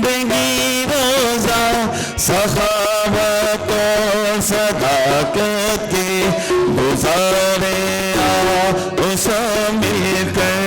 बंदगी रोजा सखावत और सदाकत के गुजारे आओ सब मिलकर।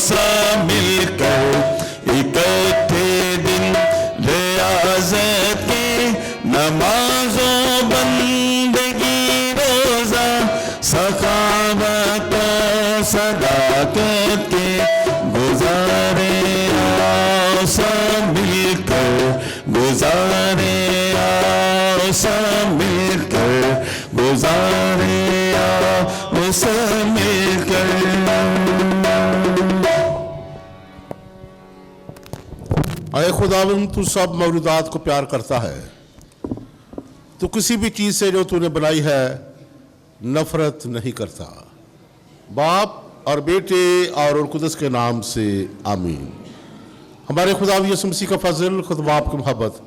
सब मिलकर इकट्ठे दिन रियाज़त के नमाज़ों बंदगी रोज़ा सखावत सदाकत के गुजारे आओ सब मिलकर गुजारे आओ सब मिलकर गुजारे आओ सब मिलकर। अय खुदावंद तू सब मौजूदात को प्यार करता है, तू किसी भी चीज़ से जो तूने बनाई है नफरत नहीं करता। बाप और बेटे और कुदस के नाम से आमीन। हमारे खुदा यीशु मसीह का फजल, खुद बाप की मोहब्बत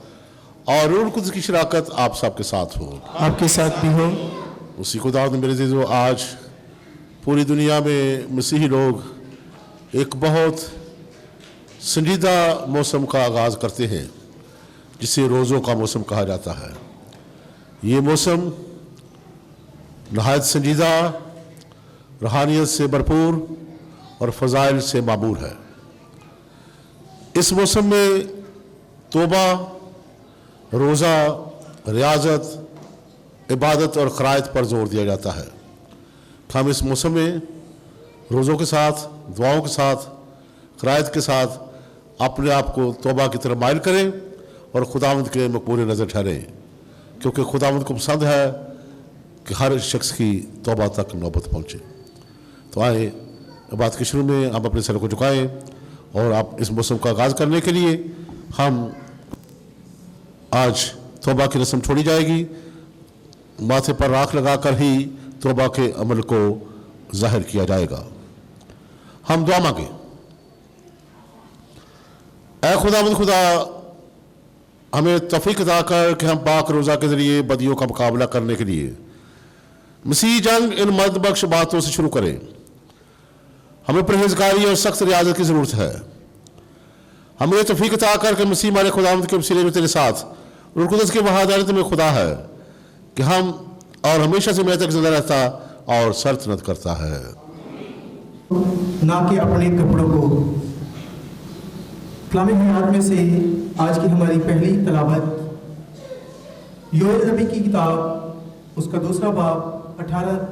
और रूह कुदस की शराकत आप सबके साथ हो, आपके साथ भी हो। उसी खुदा ने मेरे अज़ीज़ों आज पूरी दुनिया में मसीही लोग एक बहुत संजीदा मौसम का आगाज़ करते हैं जिसे रोज़ों का मौसम कहा जाता है। ये मौसम नहायत संजीदा, रूहानियत से भरपूर और फ़ज़ाइल से मामूर है। इस मौसम में तौबा, रोज़ा, रियाज़त, इबादत और क़राअत पर जोर दिया जाता है। हम इस मौसम में रोज़ों के साथ, दुआओं के साथ, क़राअत के साथ अपने आप को तौबा की तरफ माइल करें और खुदावंद के मकबूल नज़र ठहरें, क्योंकि खुदावंद को पसंद है कि हर शख्स की तौबा तक नौबत पहुँचे। तो आए बात के शुरू में हम अपने सर को झुकाएं और आप इस मौसम का आगाज़ करने के लिए हम आज तौबा की रस्म छोड़ी जाएगी। माथे पर राख लगाकर ही तौबा के अमल को जाहिर किया जाएगा। हम दुआ मांगे। ऐ खुदावंद खुदा, हमें तौफीक अता कर कि हम पाक रोज़ा के ज़रिए बदियों का मुकाबला करने के लिए मसीह जंग इन मर्द बख्श बातों से शुरू करें। हमें परहेज़गारी और सख्त रियाज़त की ज़रूरत है। हमें तौफीक अता कर कि मसीह हमारे खुदावंद के वसीले में तेरे साथ रूह कुदस के वहादारत में खुदा है कि हम और हमेशा से मैं तक जिंदा रहता और सरतनत करता है। ना कि अपने कपड़ों को। कलाम हयात में से आज की हमारी पहली तलावत योएल नबी की किताब, उसका दूसरा बाब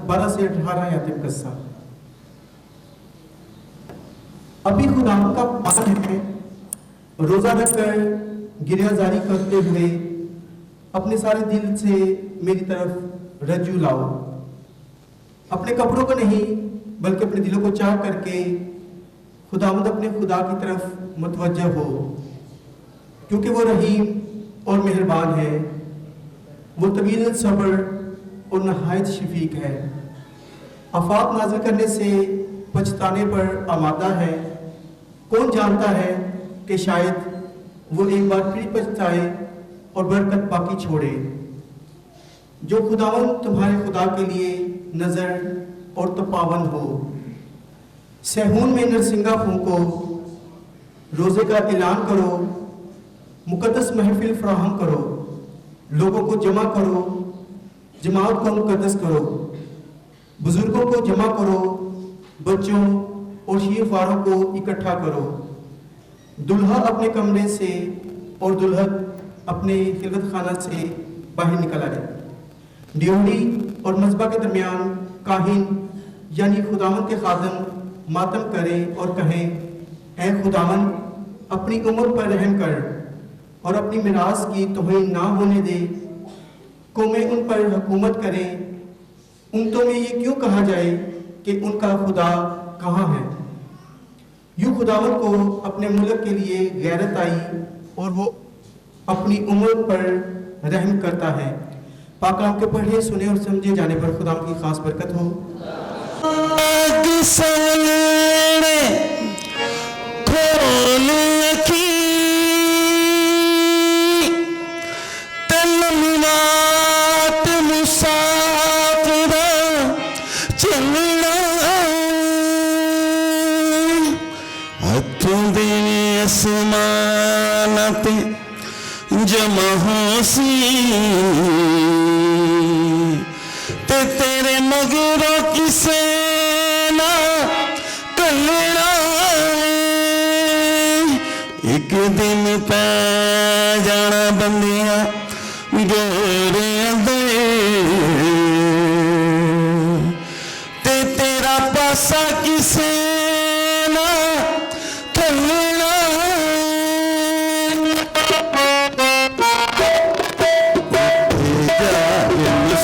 12 से 18 आयतें कस्सा। अभी खुदा का पान है, रोजा रखकर गिरयाजारी करते हुए अपने सारे दिल से मेरी तरफ रज्जू लाओ। अपने कपड़ों को नहीं बल्कि अपने दिलों को चाह करके खुदावंद अपने खुदा की तरफ मुतवज्जह हो, क्योंकि वो रहीम और मेहरबान है, वो तवील सब्र और नहायत शफीक है। आफात नाज़िल करने से पछताने पर आमादा है। कौन जानता है कि शायद वो एक बार फिर पछताए और बरकत बाकी छोड़े। जो खुदावंद तुम्हारे खुदा के लिए नज़र और तपावन हो। सहून में नरसिंगा फूंको, रोज़े का ऐलान करो, मुकद्दस महफिल फराहम करो, लोगों को जमा करो, जमात को मुकद्दस करो, बुजुर्गों को जमा करो, बच्चों और शीरवारों को इकट्ठा करो। दुल्हा अपने कमरे से और दुल्हन अपने खिलवत खाना से बाहर निकल आए। ड्योढ़ी और मज़बा के दरमियान काहिन यानी खुदावंद के खादम मातम करें और कहें, ऐ खुदावंद अपनी उम्र पर रहम कर और अपनी मिरास की तौहीन ना होने दे। कौमें उन पर हुकूमत करें, उम्मतों में ये क्यों कहा जाए कि उनका खुदा कहाँ है। यूँ खुदावंद को अपने मुल्क के लिए गैरत आई और वो अपनी उम्र पर रहम करता है। पाक कलाम के पढ़े सुने और समझे जाने पर खुदा की खास बरकत हो। आग सवलने खोल की तलवात मुसाफिरा चलना हथों दे असमान पे जमा हो सी ते तेरे मगरों किसे ना कलना एक दिन पै जाना बंदिया गोरे दे ते तेरा पासा किसे ना कलना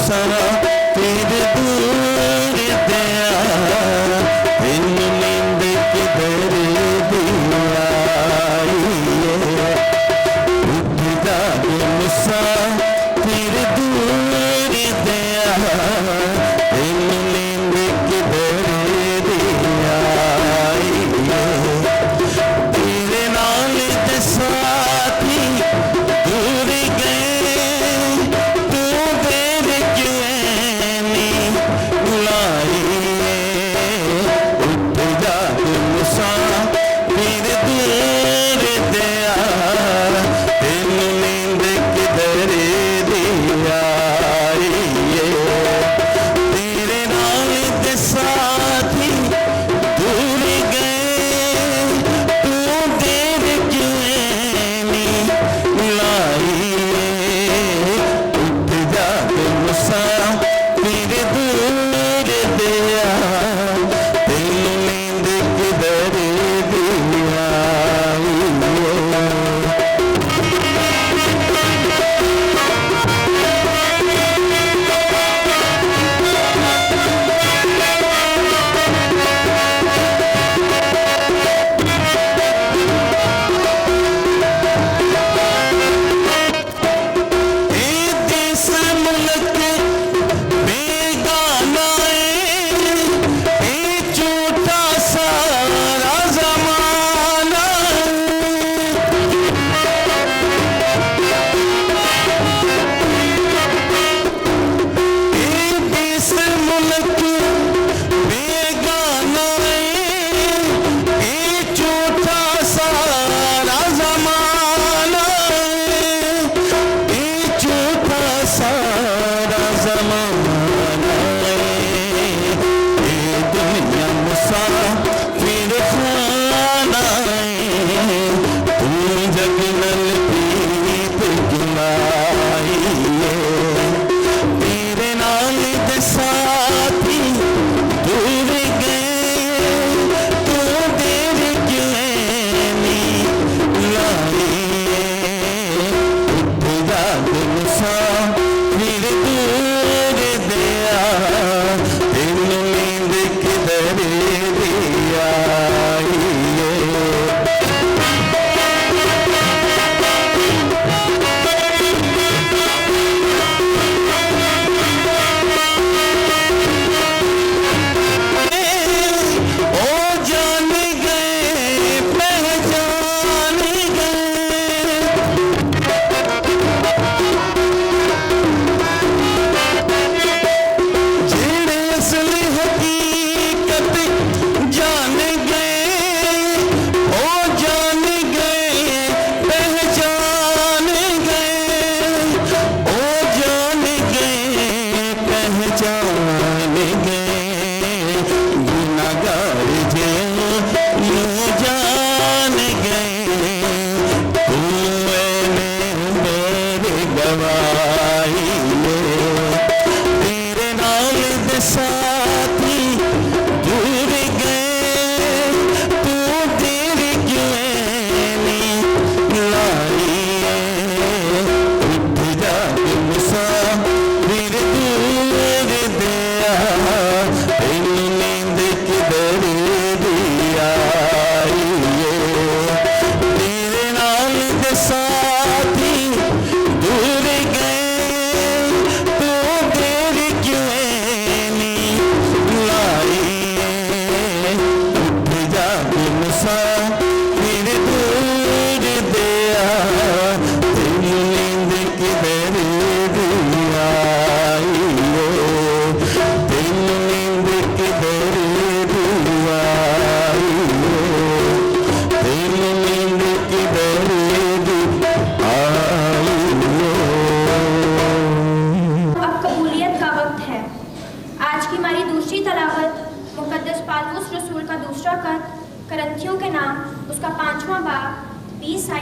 सरा तेरे दूर दया इन नींद की दर दिलाई उठ जागे मुसा तेरे दूर दया इन नींद की दर दिया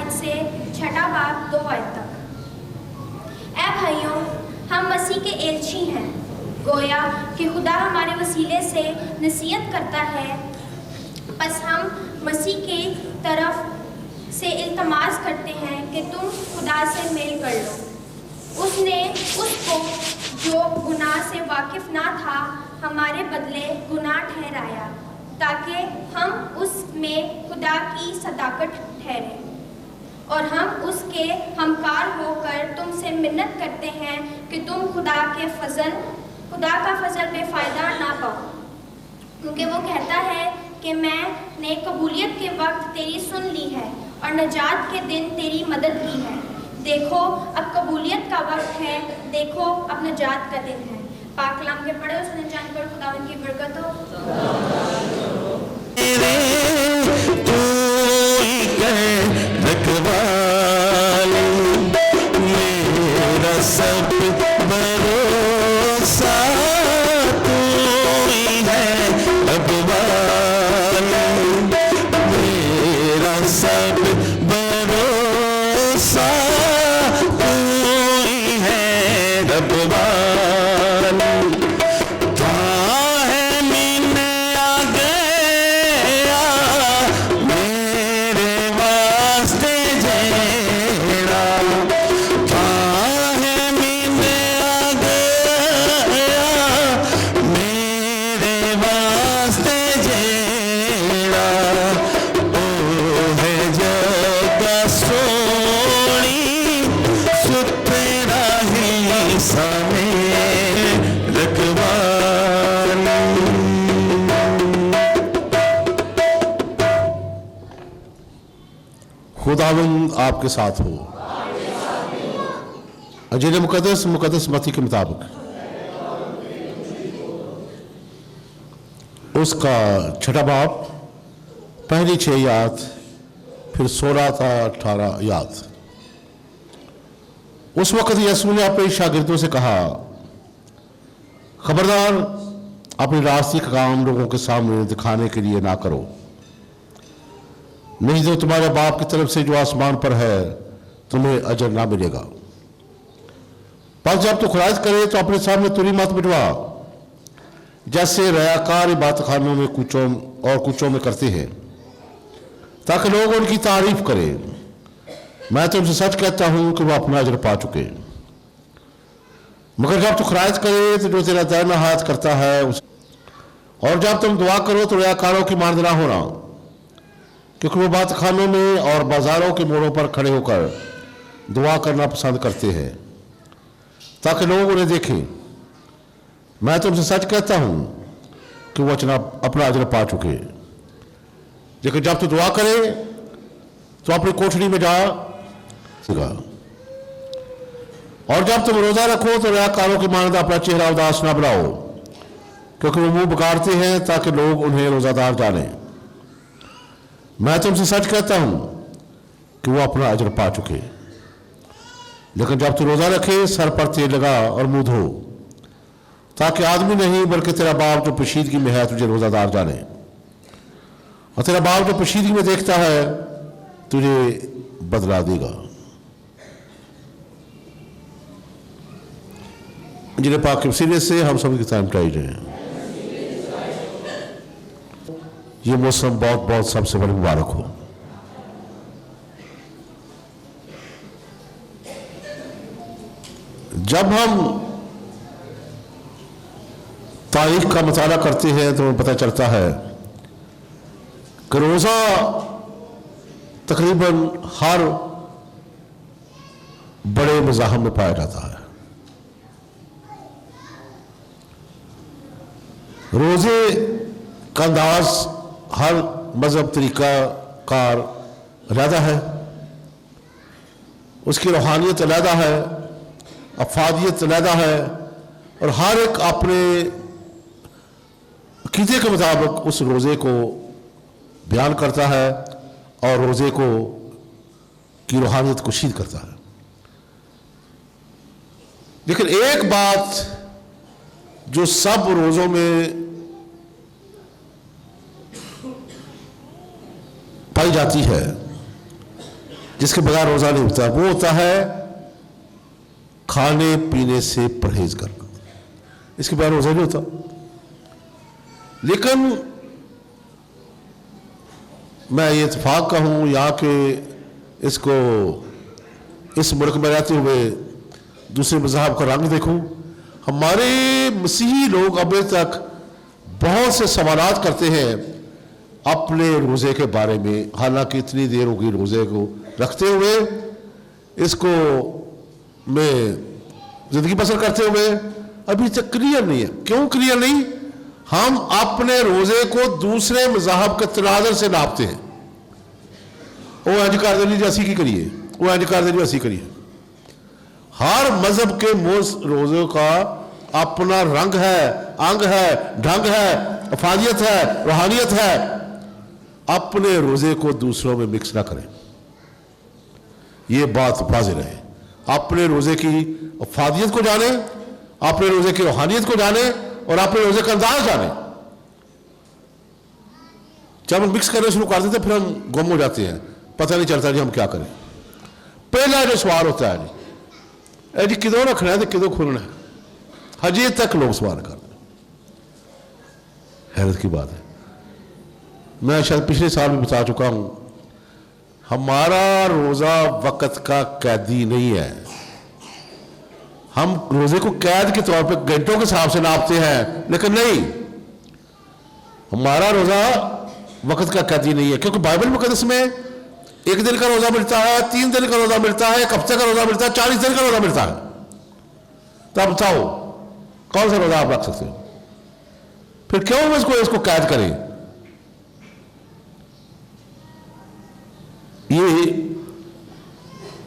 1 से 6 बाब 2 आयत तक। ऐ भाइयों, हम मसीह के एलची हैं, गोया कि खुदा हमारे वसीले से नसीहत करता है, बस हम मसीह की तरफ से इल्तमास करते हैं कि तुम खुदा से मेल कर लो। उसने उसको जो गुनाह से वाकिफ ना था हमारे बदले गुनाह ठहराया, ताकि हम उसमें खुदा की सदाकत ठहरें। और हम उसके हमकार होकर तुमसे मिन्नत करते हैं कि तुम खुदा का फजल बेफ़ायदा ना पाओ, क्योंकि वो कहता है कि मैंने कबूलियत के वक्त तेरी सुन ली है और नजात के दिन तेरी मदद की है। देखो अब कबूलियत का वक्त है, देखो अब नजात का दिन है। पाक कलाम के पढ़े उसने जानकर खुदा उनकी बरकत हो। तू ही कर रखवाली, मेरा सब भरोसा तू ही है रखवाली, मेरा सब भरोसा तू ही है रखवाली। खुदावंद आपके साथ हो। अंजील मुकद्दस मत्ती के मुताबिक उसका 6 बाब पहली 6 आयत, फिर 16 था 18 आयत। उस वक्त यीशु ने अपने शागिर्दों से कहा, खबरदार अपने रास्ते का काम लोगों के सामने दिखाने के लिए ना करो, नहीं तो तुम्हारे बाप की तरफ से जो आसमान पर है तुम्हें अजर ना मिलेगा। पर जब तू खराज करे तो अपने सामने तुरी मत बिठवा, जैसे रयाकार इबादत खानों में कुचों में करते हैं, ताकि लोग उनकी तारीफ करें। मैं तुमसे सच कहता हूं कि वो अपना अजर पा चुके। मगर जब तू खराज करे तो जो तेरा दाहिना हाथ करता है और जब तुम दुआ करो तो रयाकारों की मानद ना होना, क्योंकि वो बात खानों में और बाजारों के मोड़ों पर खड़े होकर दुआ करना पसंद करते हैं, ताकि लोग उन्हें देखें। मैं तुमसे सच कहता हूं कि वो अपना अजर पा चुके। लेकिन जब तू दुआ करे तो अपनी कोठरी में जा, और जब तुम रोजा रखो तो रयाकारों की मानद अपना चेहरा उदास ना बनाओ, क्योंकि वो मुंह बिगाड़ते हैं ताकि लोग उन्हें रोजादार जाने। मैं तुमसे सच कहता हूं कि वो अपना अजर पा चुके। लेकिन जब तू रोजा रखे सर पर तेल लगा और मुंह धो, ताकि आदमी नहीं बल्कि तेरा बाप जो पोशीदगी में है तुझे रोजादार जाने। और तेरा बाप जो पोशीदगी में देखता है तुझे बदला देगा। जिन्हें पाक के वसीले से हम सब की टाइम टाइज है। ये मौसम बहुत बहुत सबसे बड़ी मुबारक हो। जब हम तारीख का मुताला करते हैं तो हमें पता चलता है कि रोज़ा तकरीबन हर बड़े मज़ाहब में पाया जाता है। रोज़े का अंदाज हर मजहब तरीका कार अलहदा है, उसकी रूहानियत अलहदा है, अफादियत अलहदा है, और हर एक अपने अक़ीदे के मुताबिक उस रोज़े को बयान करता है और रोज़े को की रूहानियत को शीद करता है। लेकिन एक बात जो सब रोज़ों में पाई जाती है जिसके बगैर रोज़ा नहीं होता, वो होता है खाने पीने से परहेज करना, इसके बगैर रोज़ा नहीं होता। लेकिन मैं ये इत्तेफाक का हूँ यहाँ के इसको इस मुल्क में रहते हुए दूसरे मज़हब का रंग देखूँ। हमारे मसीही लोग अभी तक बहुत से सवालात करते हैं अपने रोज़े के बारे में, हालांकि इतनी देर होगी रोज़े को रखते हुए, इसको में ज़िंदगी बसर करते हुए, अभी तक क्लियर नहीं है। क्यों क्लियर नहीं? हम अपने रोज़े को दूसरे मज़हब के तनाज़र से नापते हैं। वो इंज कर देनी जी असी की करिए, वो इंज कर देनी असी करिए। हर मजहब के रोज़े का अपना रंग है, अंग है, ढंग है, अफादियत है, रूहानियत है। अपने रोज़े को दूसरों में मिक्स ना करें, ये बात वाज़ेह रहे। अपने रोज़े की अफादियत को जाने, अपने रोज़े की रूहानियत को जाने और अपने रोज़े का अंदाज जाने। जब हम मिक्स करना शुरू कर देते फिर हम गुम हो जाते हैं, पता नहीं चलता जी हम क्या करें। पहला जो सवाल होता है जी किदों रखना है तो किदों खुलना है, हजे तक लोग सवाल कर रहे हैं। हैरत की बात है। मैं शायद पिछले साल भी बता चुका हूं, हमारा रोज़ा वक़्त का कैदी नहीं है। हम रोज़े को कैद के तौर पे घंटों के हिसाब से नापते हैं, लेकिन नहीं, हमारा रोज़ा वक़्त का कैदी नहीं है। क्योंकि बाइबल मुक़द्दस में एक दिन का रोज़ा मिलता है, 3 दिन का रोज़ा मिलता है, एक हफ्ते का रोज़ा मिलता है, 40 दिन का रोज़ा मिलता है। तो आप बताओ कौन सा रोज़ा आप रख सकते हो? फिर क्यों हम इसको कैद करें? ये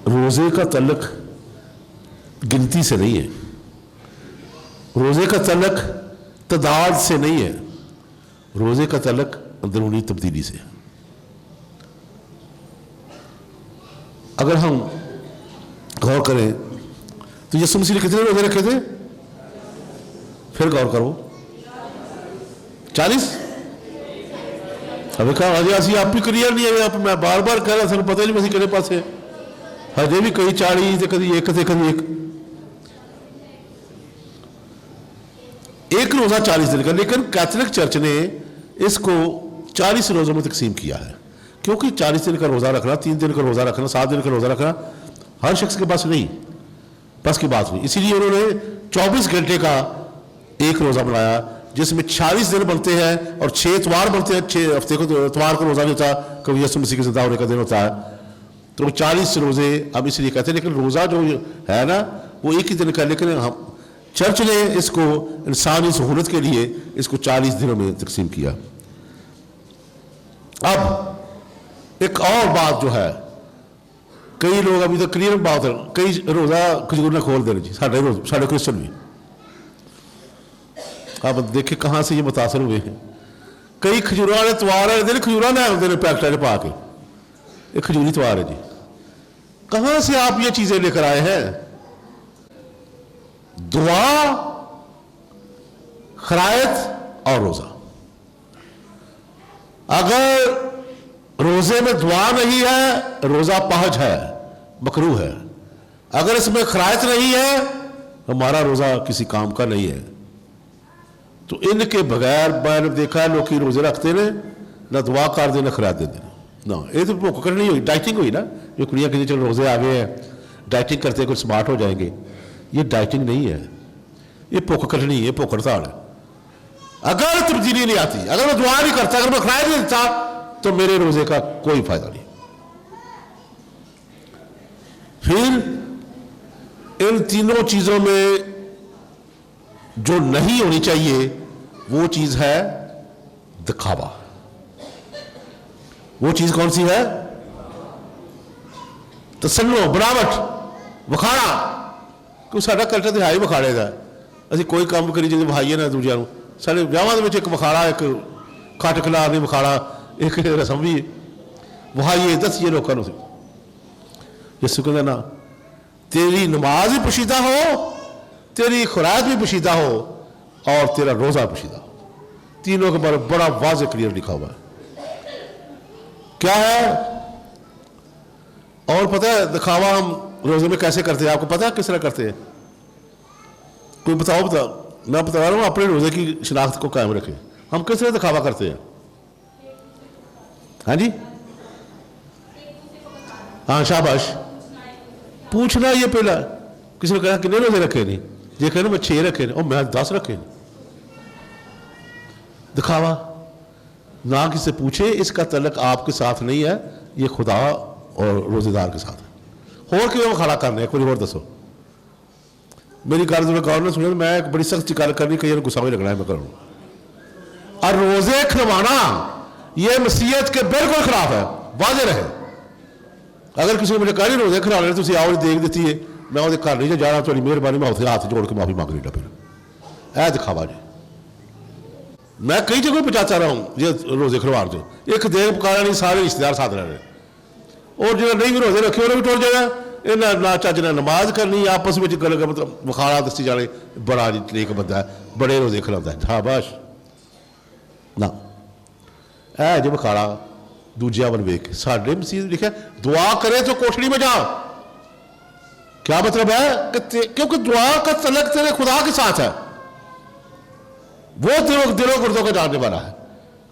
रोज़े का तल्लुक गिनती से नहीं है, रोज़े का तल्लुक तादाद से नहीं है, रोज़े का तल्लुक अंदरूनी तब्दीली से। अगर हम गौर करें तो यीशु मसीह ने कितने रोज़े रखे थे? फिर गौर करो, 40। हमें कहा हजे असी आप ही क्लियर नहीं है, मैं बार बार कह रहा सू पता नहीं मसीह किहड़े पासे, हजे भी कई 40 तो कभी एक से कभी एक रोज़ा 40 दिन का। लेकिन कैथोलिक चर्च ने इसको 40 रोज़ों में तकसीम किया है, क्योंकि 40 दिन का रोज़ा रखना, 3 दिन का रोज़ा रखना, 7 दिन का रोज़ा रखना हर शख्स के पास नहीं, बस की बात नहीं। इसीलिए उन्होंने 24 घंटे का एक रोज़ा बनाया जिसमें 40 दिन बनते हैं और 6 इतवार बनते हैं। 6 हफ्ते को तो इतवार को रोज़ा नहीं होता, कभी यीशु मसीह के ज़िंदा होने का दिन होता है। तो 40 रोज़े अब इसलिए कहते हैं। लेकिन रोज़ा जो है ना वो एक ही दिन का, लेकिन हम चर्च ने इसको इंसानी सहूलत के लिए इसको 40 दिनों में तकसीम किया। अब एक और बात जो है, कई लोग अभी तो क्लियर बात है, कई रोज़ा खजूर ने खोल देना जी, साढ़े क्रिश्चन भी। आप देखे कहाँ से ये मुतासर हुए हैं। कई खजूर वाले त्वार वाले खजूर ले आते हैं पैकेट पा के, ये खजूरी त्वार है जी। कहाँ से आप ये चीज़ें लेकर आए हैं? दुआ, खरायत और रोज़ा। अगर रोज़े में दुआ नहीं है, रोज़ा पहज है, मकरूह है। अगर इसमें खरायत नहीं है, हमारा रोज़ा किसी काम का नहीं है। तो इनके बगैर मैंने देखा लोग रोज़े रखते हैं ना दुआ कर देना खरायत दे देना ना, ये तो भुख करनी हुई, डाइटिंग हुई ना। जो कुड़ियाँ कहती चलो रोज़े आ गए हैं, डाइटिंग करते कुछ स्मार्ट हो जाएंगे, ये डाइटिंग नहीं है, ये भुख कटनी है, भुख हड़ताल है। अगर तब्दीली नहीं आती, अगर मैं दुआ नहीं करता, अगर मैं खरायत नहीं देता, तो मेरे रोज़े का कोई फायदा नहीं। फिर इन तीनों चीज़ों में जो नहीं होनी चाहिए वो चीज़ है दिखावा। वो चीज़ कौन सी है? तसल्लो, बनावट, वखाड़ा। क्यों साडा कल्चर तो है ही वखाड़े का। असीं कोई काम करी जिवें वहाईए ना दूजिਆਂ ਨੂੰ। साडे विआहां दे विच एक वखाड़ा, एक खट खिलारनी वखाड़ा, एक रसम भी वहाईए दसीए लोगों को। यीशु कहंदा ना तेरी नमाज भी पोशीदा हो, तेरी खुराक भी पोशीदा हो और तेरा रोज़ा पोशीदा हो। तीनों के बारे में बड़ा वाज़ेह क्लियर लिखा हुआ है। क्या है? और पता है दिखावा हम रोजे में कैसे करते हैं? आपको पता है किस तरह करते हैं? कोई बताओ मैं बता रहा हूँ, अपने रोजे की शनाख्त को कायम रखें। हम किस तरह दिखावा करते हैं? हाँ जी, हाँ शाबाश, पूछना ये पहला। किसी ने कहा कितने रोजे रखे नहीं, ये कहना मैं 6 रखे नहीं और मैं 10 रखे नहीं। दिखावा ना किसी पूछे, इसका तल्लक आपके साथ नहीं है, ये खुदा और रोजेदार के साथ है। होर कि खड़ा करने, एक बार और दसो मेरी गल जो गौर ने सुनी। मैं एक बड़ी सख्त गल करनी, कई गुस्सा भी लगना है मैं करूँ। और रोजे खिलवाना ये मसीहत के बिल्कुल खिलाफ है, वाजे रहे। अगर किसी ने मुझे कहा नहीं रोजे खिलाने, तुम आओ देख देती है, मैं वो घर नहीं जाना, थोड़ी मेहरबानी मैं उत्थे हाथ जोड़ के माफी मांग लेना। फिर ऐ दिखावा जी मैं कई जगह पहुंचाता रहा हूँ ये रोजे खिलवान से। एक देर पकाना नहीं, सारे रिश्तेदार साथ रहे और जो नहीं भी रोजे रखे उन्हें भी टुर जाएगा। इन्हें ना चज ने नमाज करनी, आपस में गल मतलब बखाड़ा दसी जाने, बड़ा नेक बंदा है, बड़े रोजे खिलाता है, शाबाश ना ऐ जो बखाड़ा दूजिया वन वेख के। साढ़े मसीह लिखा दुआ करे तो कोठड़ी में जा। क्या मतलब है कि क्योंकि दुआ का तल्लक तेरे खुदा के साथ है, वो दिलों गुर्दों को जानने वाला है।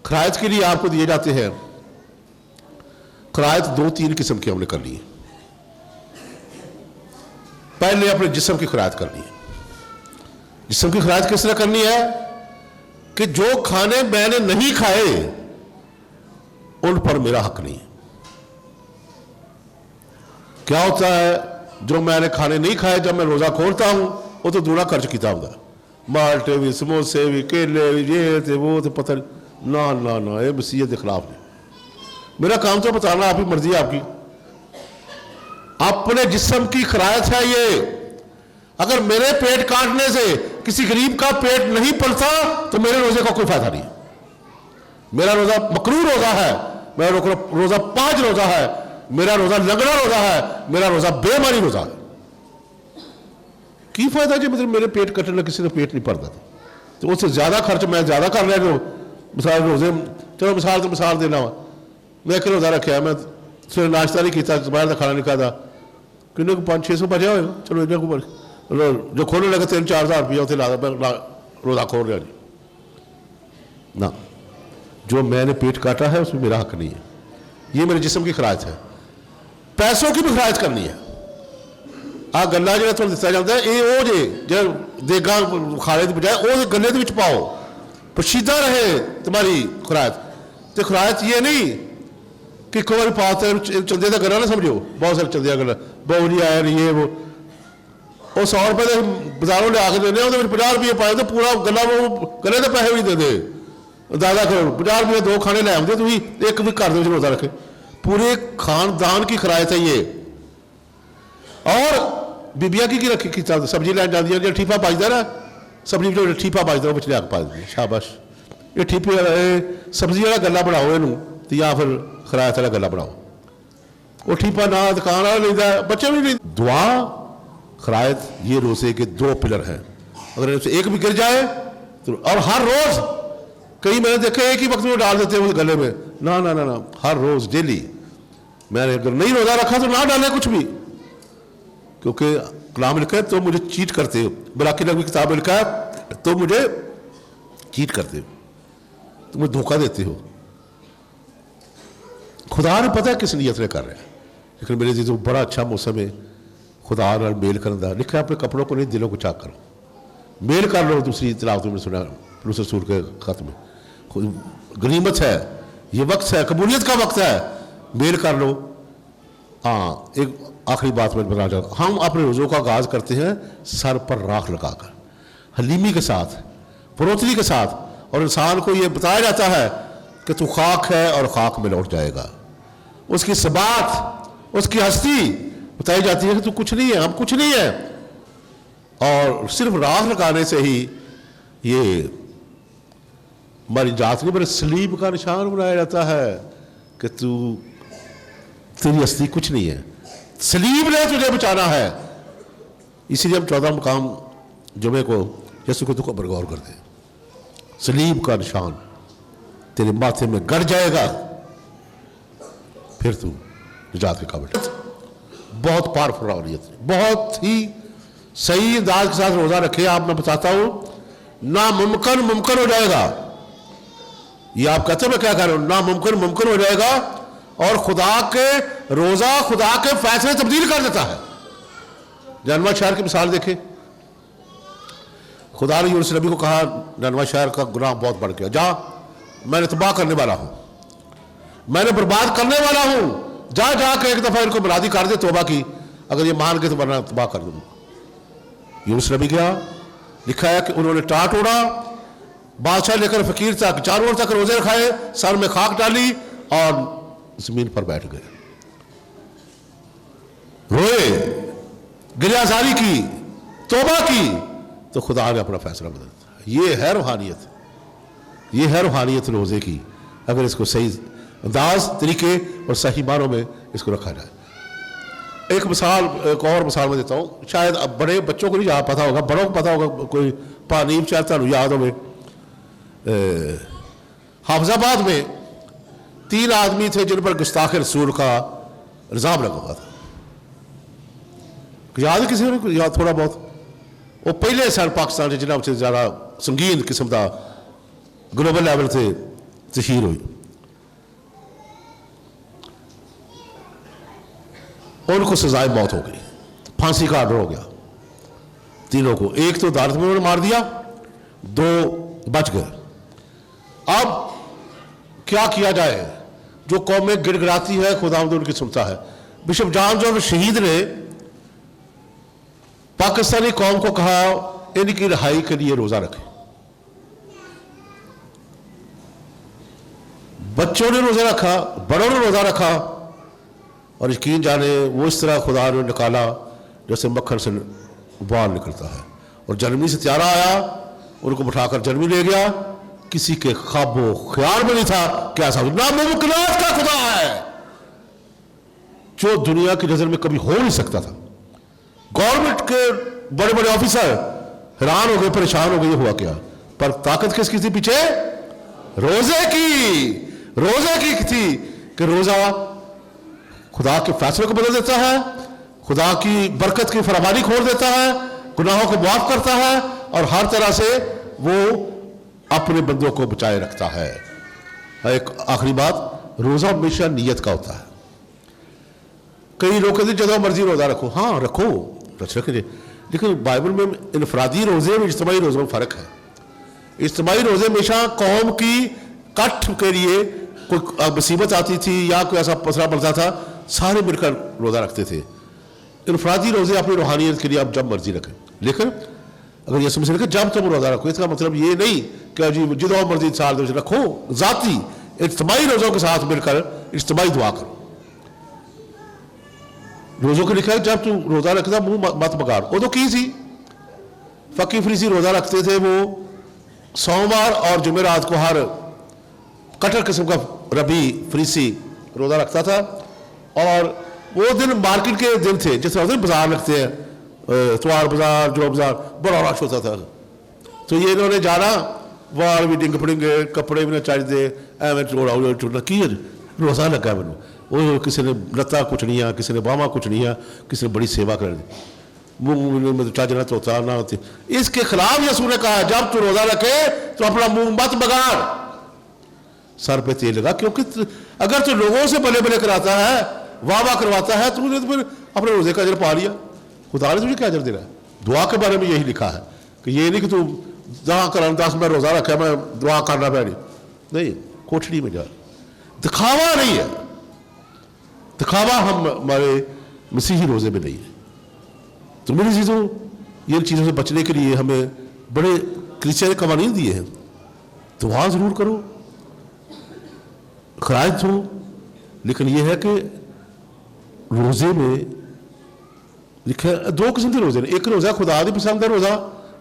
खरायत के लिए आपको दिए जाते हैं, खरायत 2-3 किस्म की हमने करनी है। पहले अपने जिस्म की खरायत करनी है। जिस्म की खरायत किस तरह करनी है कि जो खाने मैंने नहीं खाए उन पर मेरा हक नहीं है। क्या होता है जो मैंने खाने नहीं खाए जब मैं रोजा खोलता हूं, वो तो दूना खर्च किया होता, माल्टे भी, समोसे भी, केले भी, ये थे वो थे, पता नहीं। ना ना ना, ये मसीहत के खिलाफ नहीं। मेरा काम तो बताना, आपकी मर्जी है आपकी। अपने जिस्म की खरायत है ये। अगर मेरे पेट काटने से किसी गरीब का पेट नहीं पलता तो मेरे रोजे का कोई फायदा नहीं। मेरा रोजा मकरूह रोजा है, मेरा रोजा 5 रोजा है, मेरा रोजा लगना रोजा है, मेरा रोजा बेमानी रोजा है। की फायदा जी मतलब मेरे पेट कटने किसी का पेट नहीं पड़ता तो उससे ज्यादा खर्च मैं ज्यादा कर रहा हूं। मिसाल रोजे, चलो मिसाल देना वा, मैं एक रोजा रखा, मैं सवेरे नाश्ता नहीं किया, बाहर का खाना नहीं खाता, किन्ने को 500-600 बचा होगा, चलो इन्हें को जो खोलने लगे 3-4 हज़ार रुपया उसे ला रोजा खोल रहा जी ना। जो मैंने पेट काटा है उसमें मेरा हक नहीं है। ये मेरे जिस्म की खरायत है। पैसों की भी खरायत करनी है। आ गला जो तुम दिता जाता है ये वो जे देगा खाने की बजाय वो गले के पाओ, पोशीदा रहे तुम्हारी खरायत। तो खरायत ये नहीं कि एक बार पाते चंदे का गला ना समझो, बहुत सारे चंदे का गला बहु नहीं आया नहीं ये वो 100 रुपए के बाजारों लिया के देने, 50 रुपये पाए तो पूरा गला वो गले के पैसे भी दे दे दादा करो 50 रुपये 2 खाने ले आते, तुम एक भी घर रोजा रखे। पूरे खानदान की खरायत है ये। और बीबिया की रखी की चलते सब्जी लैन जाती है, ठीपा बजता ना सब्जी जो ठीपा बजता वो लिया के पा देती, शाबाश। ये ठीपे सब्जी वाला गला बनाओ इनू, तो या फिर खरायत वाला गला बनाओ। वो ठीपा ना दुकान वाला लेता, बच्चे भी नहीं। दुआ खरायत ये रोजे के 2 पिलर हैं। अगर इनसे एक भी गिर जाए तो, और हर रोज, कई मैंने देखे एक ही वक्त में डाल देते हैं उस गले में, ना ना ना ना, हर रोज डेली। मैंने अगर नहीं रोजा रखा तो ना डाले कुछ भी, क्योंकि कलाम लिखा है तो मुझे चीट करते हो। बलाकी नबी किताब में लिखा है तो मुझे चीट करते हो, तुम्हें धोखा देते हो। खुदा ने पता है किस नीयत में कर रहे हैं, लेकिन मेरे जी तो बड़ा अच्छा मौसम है खुदा नाल मेल करने का। लिखा अपने कपड़ों को नहीं दिलों को चाक करो, मेल कर लो। दूसरी तिलावत में सुना रसूल के खत में, गनीमत है, ये वक्त है, कबूलियत का वक्त है, मेल कर लो। हाँ, एक आखिरी बात मैं बताना चाहता हूँ। हम अपने रोज़ों का आगाज़ करते हैं सर पर राख लगाकर, हलीमी के साथ, फरोतनी के साथ, और इंसान को ये बताया जाता है कि तू खाक है और खाक में लौट जाएगा। उसकी सबात, उसकी हस्ती बताई जाती है कि तू कुछ नहीं है, हम कुछ नहीं है। और सिर्फ राख लगाने से ही ये हमारी जात नहीं, बल्कि सलीब का निशान बनाया जाता है कि तू, तेरी हस्ती कुछ नहीं है, सलीब ने तुझे बचाना है। इसीलिए हम 14 मुकाम जुमे को यसु को तुको बरगौर करते हैं। सलीब का निशान तेरे माथे में गड़ जाएगा, फिर तू निजात के काबिल। बहुत पावरफुल रूहानियत, बहुत ही सही अंदाज के साथ रोज़ा रखे आप, मैं बताता हूँ नामुमकिन मुमकिन हो जाएगा। ये आप कहते हैं मैं क्या कर रहा हूँ, नामुमकिन मुमकिन हो जाएगा। और खुदा के रोज़ा खुदा के फैसले तब्दील कर देता है। ननवा शहर की मिसाल देखें, खुदा ने यूनुस नबी को कहा ननवा शहर का गुनाह बहुत बढ़ गया, जा मैंने तबाह करने वाला हूँ, मैंने बर्बाद करने वाला हूँ, जा जाकर एक दफ़ा इनको मुनादी कर दे तौबा की, अगर ये मान गए तो वरना तबाह कर दूँगा। यूनुस नबी गया, लिखा है कि उन्होंने टाट ओढ़ा, बादशाह लेकर फकीर तक 4 ओर तक रोजे रखाए, सर में खाक डाली और जमीन पर बैठ गए, रोए, गिरियाजारी की, तौबा की, तो खुदा ने अपना फैसला बदल दिया। ये है रूहानियत, ये है रूहानियत रोजे की, अगर इसको सही अंदाज तरीके और सही मानों में इसको रखा जाए। एक मिसाल, एक और मिसाल मैं देता हूँ, शायद अब बड़े बच्चों को नहीं यहाँ पता होगा, बड़ों को पता होगा, कोई पानीब शायद तुहानू याद होवे, हाफिजाबाद में 3 आदमी थे जिन पर गुस्ताख रसूल का इल्ज़ाम लगा हुआ था। याद है किसी ने? याद थोड़ा बहुत। वो पहले सन पाकिस्तान के जिन्होंने से ज़्यादा संगीन किस्म का ग्लोबल लेवल से तशहीर हुई। उनको सजाए मौत हो गई, फांसी का ऑर्डर हो गया तीनों को। एक तो अदालत में उन्होंने मार दिया, 2 बच गए। अब क्या किया जाए? जो कौमें गिड़गिड़ाती है खुदावंद उनकी सुनता है। बिशप जॉन जॉन शहीद ने पाकिस्तानी कौम को कहा इनकी रिहाई के लिए रोजा रखें। बच्चों ने रोजा रखा, बड़ों ने रोजा रखा, और यकीन जाने वो इस तरह खुदा ने निकाला जैसे मक्खन से बाल निकलता है। और जर्मनी से त्यारा आया, उनको बिठाकर जर्मनी ले गया। किसी के ख्वाबो ख्याल में नहीं था कि ऐसा नामुमकिनात का खुदा है जो दुनिया की नजर में कभी हो नहीं सकता था। गवर्नमेंट के बड़े बड़े ऑफिसर हैरान हो गए, परेशान हो गए, ये हुआ क्या? पर ताकत किसकी थी पीछे? रोजे की थी कि रोजा खुदा के फैसले को बदल देता है, खुदा की बरकत की फरामानी खोल देता है, गुनाहों को माफ करता है और हर तरह से वो अपने बंदों को बचाए रखता है। एक आखिरी बात, रोजा हमेशा नीयत का होता है। कई लोग कहते हैं जब मर्जी रोजा रखो, हाँ रखो, रखिए, लेकिन बाइबल में इनफरादी रोजे में इज्तिमाई रोजे में फर्क है। इज्तिमाई रोजे हमेशा कौम की कठ के लिए कोई मुसीबत आती थी या कोई ऐसा मसला बनता था, सारे मिलकर रोजा रखते थे। इनफरादी रोजे अपनी रूहानियत के लिए आप जब मर्जी रखें, लेकिन अगर ये समझ रखें जब तुम रोजा रखो, इसका मतलब ये नहीं कि जी जितना मर्जी साल दो रखो, जाती इज्तिमाई रोजों के साथ मिलकर इज्तिमाई दुआ करो। रोजों को लिखा है जब तू रोजा रखता मुंह मत बगाड़। वो तो की थी फकी फरीसी रोजा रखते थे, वो सोमवार और जुमेरात को हर कटर किस्म का रबी फरीसी रोजा रखता था। और वो दिन मार्केट के दिन थे, जिस तरह बाजार लगते हैं, इतवार बाजार, जो बाजार, बड़ा रश होता था। तो ये इन्होंने जाना, वाल भी डिंग पड़ेंगे, कपड़े भी ना चाहिए, एवं चोड़ा चुड़ना की रोजा लगा मैनू। वो किसी ने लत्ता कुचनिया, किसी ने बाहवां कुचनिया, किसी ने बड़ी सेवा कर दी, मुंह में चज ना धोता ना होती। इसके खिलाफ यसू ने कहा जब तू रोजा रखे तो अपना मुंह मत बगाड़, सर पे तेल लगा, क्योंकि अगर तू लोगों से भले भले कराता है, वाह वाह करवाता है, तूने तो फिर अपने रोजे का अजर पा लिया। खुदा ने तुझे क्या अजर दे रहा है? दुआ के बारे में यही लिखा है कि ये नहीं कि तू जहाँ कर 10 मिनट रोजा रखा मैं दुआ करना पै नहीं, कोठड़ी में जा। दिखावा नहीं है, दिखावा हम हमारे मसीही रोजे में नहीं है। तो मेरी चीज़ों, ये चीज़ों से बचने के लिए हमें बड़े क्रिश्चियन ने कवानीन दिए हैं। दुआ जरूर करो, खराज हो, लेकिन यह है कि रोजे में लिखा 2 किस्म के रोजे ने। एक रोजा खुदा दी पसंद है रोजा,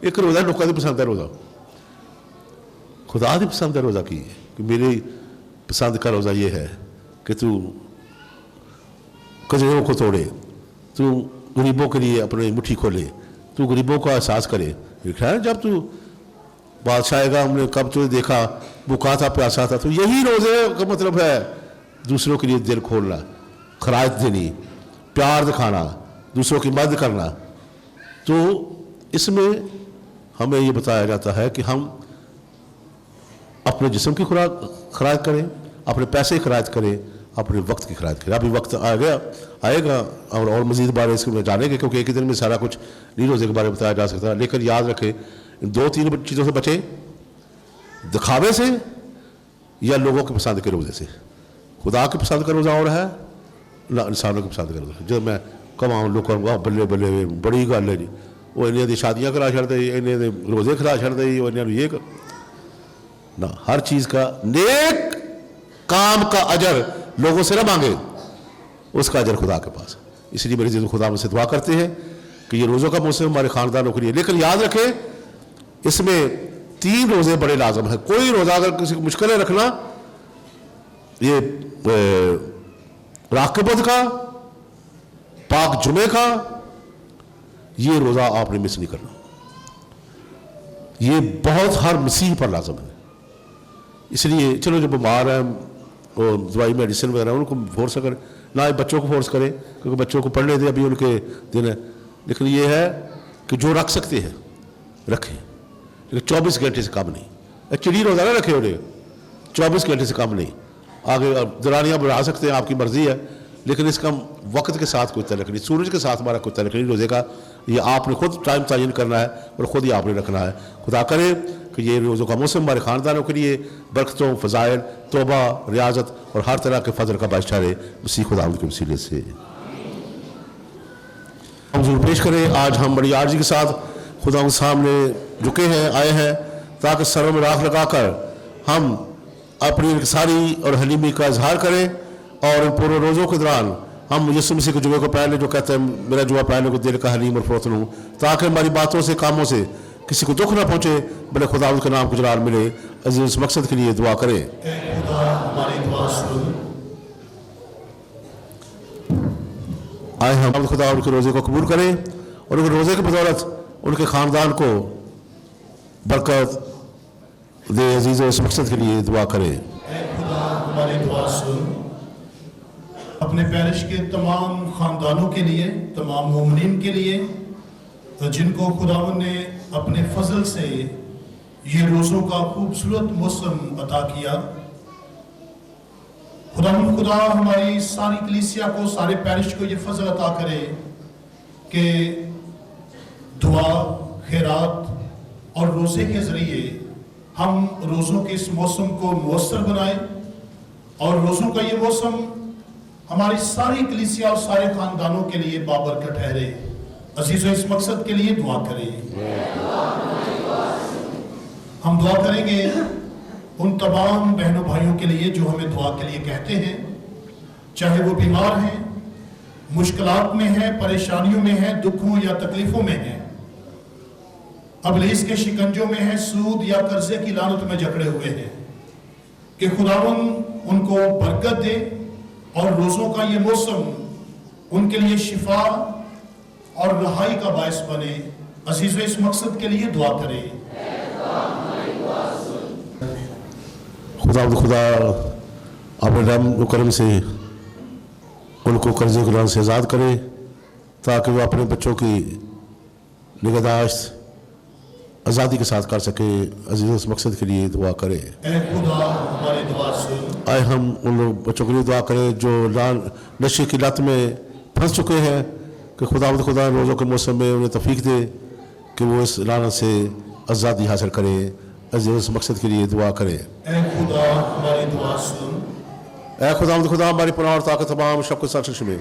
एक रोजा लोगों की पसंद है रोजा। खुदा दी पसंद है रोजा की है कि मेरी पसंद का रोजा ये है कि तू कमजोरों को तोड़े, तू गरीबों के लिए अपनी मुट्ठी खोले, तू गरीबों का एहसास करे। लिखा है जब तू बादशाह आएगा, हमने कब तुझे देखा भूखा था प्यासा था। तो यही रोजे का मतलब है दूसरों के लिए दिल खोलना, खराज देनी, प्यार दिखाना, दूसरों की मदद करना। तो इसमें हमें ये बताया जाता है कि हम अपने जिस्म की खराज करें, अपने पैसे की खराज करें, अपने वक्त की खराज करें। अभी वक्त आएगा और मज़ीद बारे इसमें जानेंगे, क्योंकि एक ही दिन में सारा कुछ नहीं रोज़े के बारे में बताया जा सकता। लेकिन याद रखें, इन 2-3 चीज़ों से बचें, दिखावे से या लोगों की पसंद के रोज़े से। खुदा की पसंद का रोज़ा और है ना इंसानों की पसंद का रोज़ा। जब मैं कमाऊँ लोग कहूँगा बल्ले बल्ले बड़ी गल है जी, वो इन्हें दी शादियाँ करा छड़ते, इन्हें दे रोज़े खरा छड़ते, इन्हें ये ना, हर चीज़ का नेक काम का अजर लोगों से ना मांगे, उसका अजर खुदा के पास। इसलिए मेरी जिद खुदा मुझसे दुआ करते हैं कि ये रोज़ों का मौसम हमारे ख़ानदानों के लिए। लेकिन याद रखें, इसमें 3 रोज़े बड़े लाजम है। कोई रोज़ा अगर किसी को मुश्किल है रखना, ये राक़िबत का, पाक जुमे का, ये रोज़ा आपने मिस नहीं करना। ये बहुत हर मसीह पर लाजम है। इसलिए चलो जो बीमार है और दवाई मेडिसिन वगैरह उनको फोर्स करें ना, बच्चों को फोर्स करें, क्योंकि बच्चों को पढ़ने दें, अभी उनके दिन है। लेकिन ये है कि जो रख सकते हैं रखें, लेकिन 24 घंटे से कम नहीं। चिड़ी रोज़ा ना रखे उन्हें, 24 घंटे से कम नहीं। आगे दरानियाँ बढ़ा सकते हैं, आपकी मर्जी है, लेकिन इसका वक्त के साथ कोई तल्लुक़ नहीं, सूरज के साथ हमारा कोई तल्लुक़ नहीं रोज़े का। ये आपने खुद टाइम तयन करना है और ख़ुद ही आपने रखना है। खुदा करे कि ये रोज़ों का मौसम हमारे ख़ानदानों के लिए बरकतों, फ़ज़ाइल, तौबा, रियाजत और हर तरह के फजल का बाइस ठहरे, मसीह खुदा के वसीले से। हम ज़रूर पेश करें, आज हम बड़ी आर्जी के साथ खुदा के सामने रुके हैं, आए हैं, ताकि सर में राख लगाकर हम अपनी इंकसारी और हलीमी का इजहार करें। और इन पूरे रोज़ों के दौरान हम यीशु मसीह के जुमे को पहले जो कहते हैं, मेरा जुआ पहले को दिल का हलीम और फरोतन हूँ, ताकि हमारी बातों से, कामों से किसी को दुख ना पहुँचे, बल्कि खुदा के नाम को जलाल मिले। अजीज उस मकसद के लिए दुआ करें। आए हम खुदा उनके रोज़े को कबूल करें और उनके रोज़े की बदौलत उनके ख़ानदान को बरकत दे। अजीज़ उस मकसद के लिए दुआ करें। हमारी दुआ सुन, अपने पैरिश के तमाम ख़ानदानों के लिए, तमाम मोमिनीन के लिए, जिनको खुदावन ने अपने फजल से ये रोज़ों का खूबसूरत मौसम अता किया। खुदा हमारी सारी कलीसिया को, सारे पैरिश को ये फजल अता करे कि दुआ, खैरात और रोज़े के ज़रिए हम रोज़ों के इस मौसम को मुयस्सर बनाए और रोज़ों का ये मौसम हमारी सारी कलीसिया और सारे ख़ानदानों के लिए बाबरकत ठहरे। अजीज़ों, इस मकसद के लिए दुआ करें। हम दुआ करेंगे उन तमाम बहनों भाइयों के लिए जो हमें दुआ के लिए कहते हैं, चाहे वो बीमार हैं, मुश्किलात में हैं, परेशानियों में हैं, दुखों या तकलीफों में हैं, अबलीस के शिकंजों में हैं, सूद या कर्जे की लानत में जकड़े हुए हैं, कि खुदावन उनको बरकत दे और रोज़ों का ये मौसम उनके लिए शिफा और रहाई का बायस बने। अजीज़ों, इस मकसद के लिए दुआ करें। खुदा अपने रहम करम से उनको कर्जे गुलाम से आज़ाद करे, ताकि वो अपने बच्चों की निगहदाश्त आज़ादी के साथ कर सके। अजीज़, इस मकसद के लिए दुआ करें। आए हम उन लोग बच्चों के लिए दुआ करें जो नशे की लत में फंस चुके हैं, कि खुदा रोज़ों के मौसम में उन्हें तौफीक दे कि वो इस लानत से आज़ादी हासिल करें। अजीज़, इस मकसद के लिए दुआ करें। खुदा हमारी पनाह और ताकत तमाम शक साक्ष में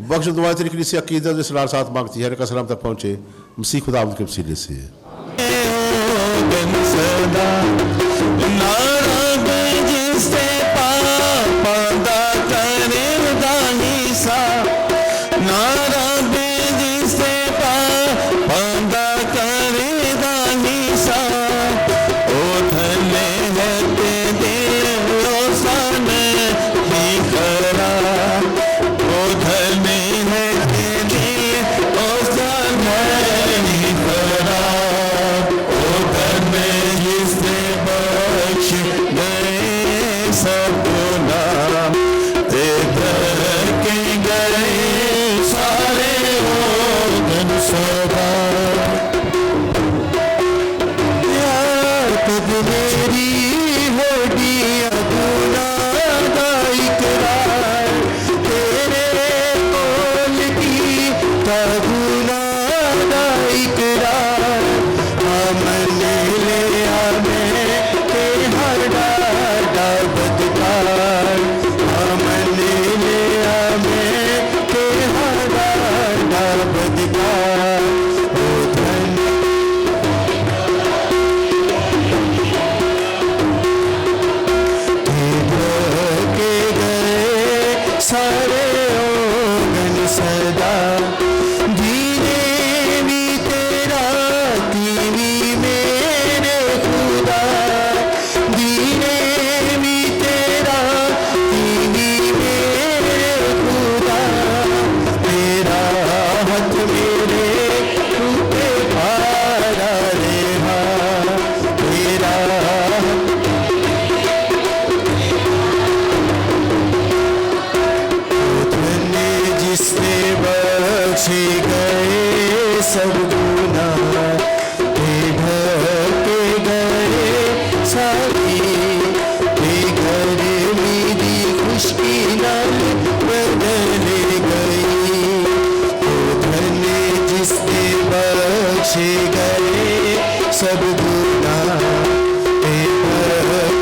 बख्श दुआ तेरी कलीसिया अकीदत इस लाल साथ मांगती है, का सलाम तक पहुँचे मसीह खुदा के वसीले से। जिसने बख्श था गुनाह का इकरार, हमने लिया मैं के हर डाटा बदकार, हमने लिया मैं के हर डाटा बदकार। ओ धन के गए सारे ओगन सदा, धीरे भी तेरा तीवी मेरे खुदा, धीरे भी तेरा तीवी मेरे खुदा, तेरा हाथ मेरे रूपे भारा रेहा, तेरा धन्य जिसने बख्शे गए सब गुनाह, के गए सारी बेगर्मी दी खुशकी नाल बदल गई। ओ धन्य जिसने बख्शे गए सब गुनाह,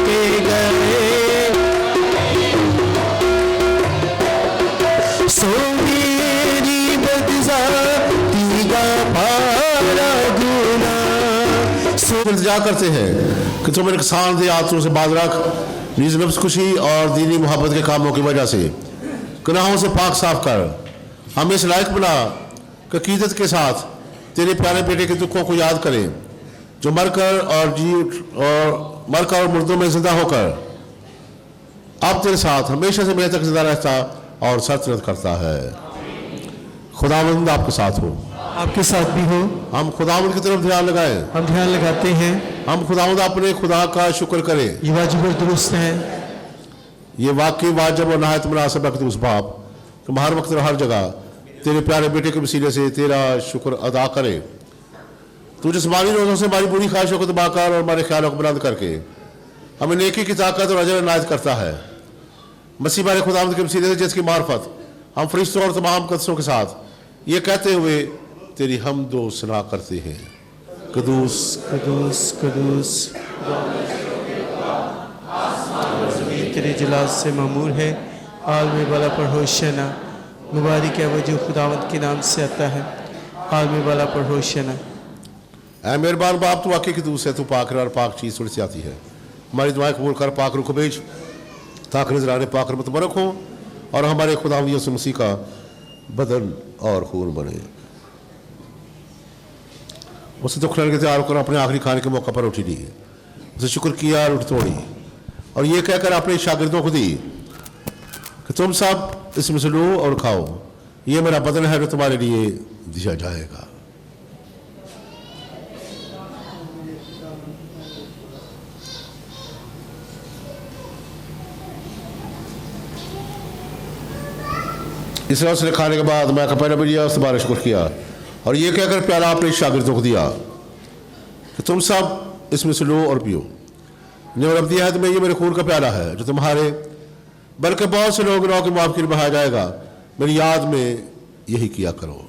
के गए सो मेरी बदज़ाती का भारा गुनाह। सो इल्तिजा करते हैं कि तुम मेरे किसान दे आंसुओं से बाज रख, निज नफ्स खुशी और दीनी मोहब्बत के कामों की वजह से गुनाहों से पाक साफ कर, हमें इस लायक बना कि अकीदत के साथ तेरे प्यारे बेटे के दुखों को याद करें, जो मरकर और मुर्दों में जिंदा होकर अब तेरे साथ हमेशा से मेरे तक जिंदा रहता और सल्तनत करता है। खुदावंद आपके साथ हो, आपके साथ भी हो। हम खुदावंद की तरफ ध्यान लगाएं, हम ध्यान लगाते हैं। हम खुदावंद अपने खुदा का शुक्र करें। ये वाजिब और दुरुस्त है। ये वाकई वाजिब और नहायत मुनासिब है कि उस बाप तुम हर वक्त और हर जगह तेरे प्यारे बेटे के वसीले से तेरा शुक्र अदा करे। तू जिस्मानी रोज़ों से हमारी बुरी ख्वाहिशों को दबा कर और हमारे ख्यालों को बुलंद करके हमें नेकी की ताकत और अजर इनायत करता है। मसीह हमारे खुदावंद के वसीले से जिसकी मार्फत हम फरिश्तों और तमाम कदसों के साथ ये कहते हुए तेरी हमदो सना करते हैं, कदूस कदूस कदूस तेरे जलाल से मामूर है। आलमी वाला पर होशना, मुबारक है वो जो खुदावंद के नाम से आता है। आलमी वाला पर होशना। ऐ मेहरबान बाप, तू वाकई कदूस है, तू पाक और पाक चीज़ थोड़ी सी आती है। हमारी दुआएं कबूल कर, पाक रुख भेज ताकि नजराने पाक रहमत मुबारक हो और हमारे खुदावंद यीशु मसीह का बदन और खून बने। उसे दुख लेने के तैयार होकर अपने आखिरी खाने के मौका पर उठी ली, उसे शुक्र किया और उठ तोड़ी और ये कहकर अपने शागिर्दों को दी कि तुम सब इसमें से लो और खाओ, ये मेरा बदन है जो तुम्हारे लिए दिया जाएगा। इस तरह खाने के बाद मैं कपड़ा भी लिया, उसके बारे शुक्र किया और ये कहकर प्याला अपने शागिर्दों को दिया कि तुम सब इसमें से लो और पियो, ने रब दिया है तुम्हें, ये मेरे खून का प्याला है जो तुम्हारे बल्कि बहुत से लोग गुनाहों की माफ़ी के लिए बहाया जाएगा। मेरी याद में यही किया करो।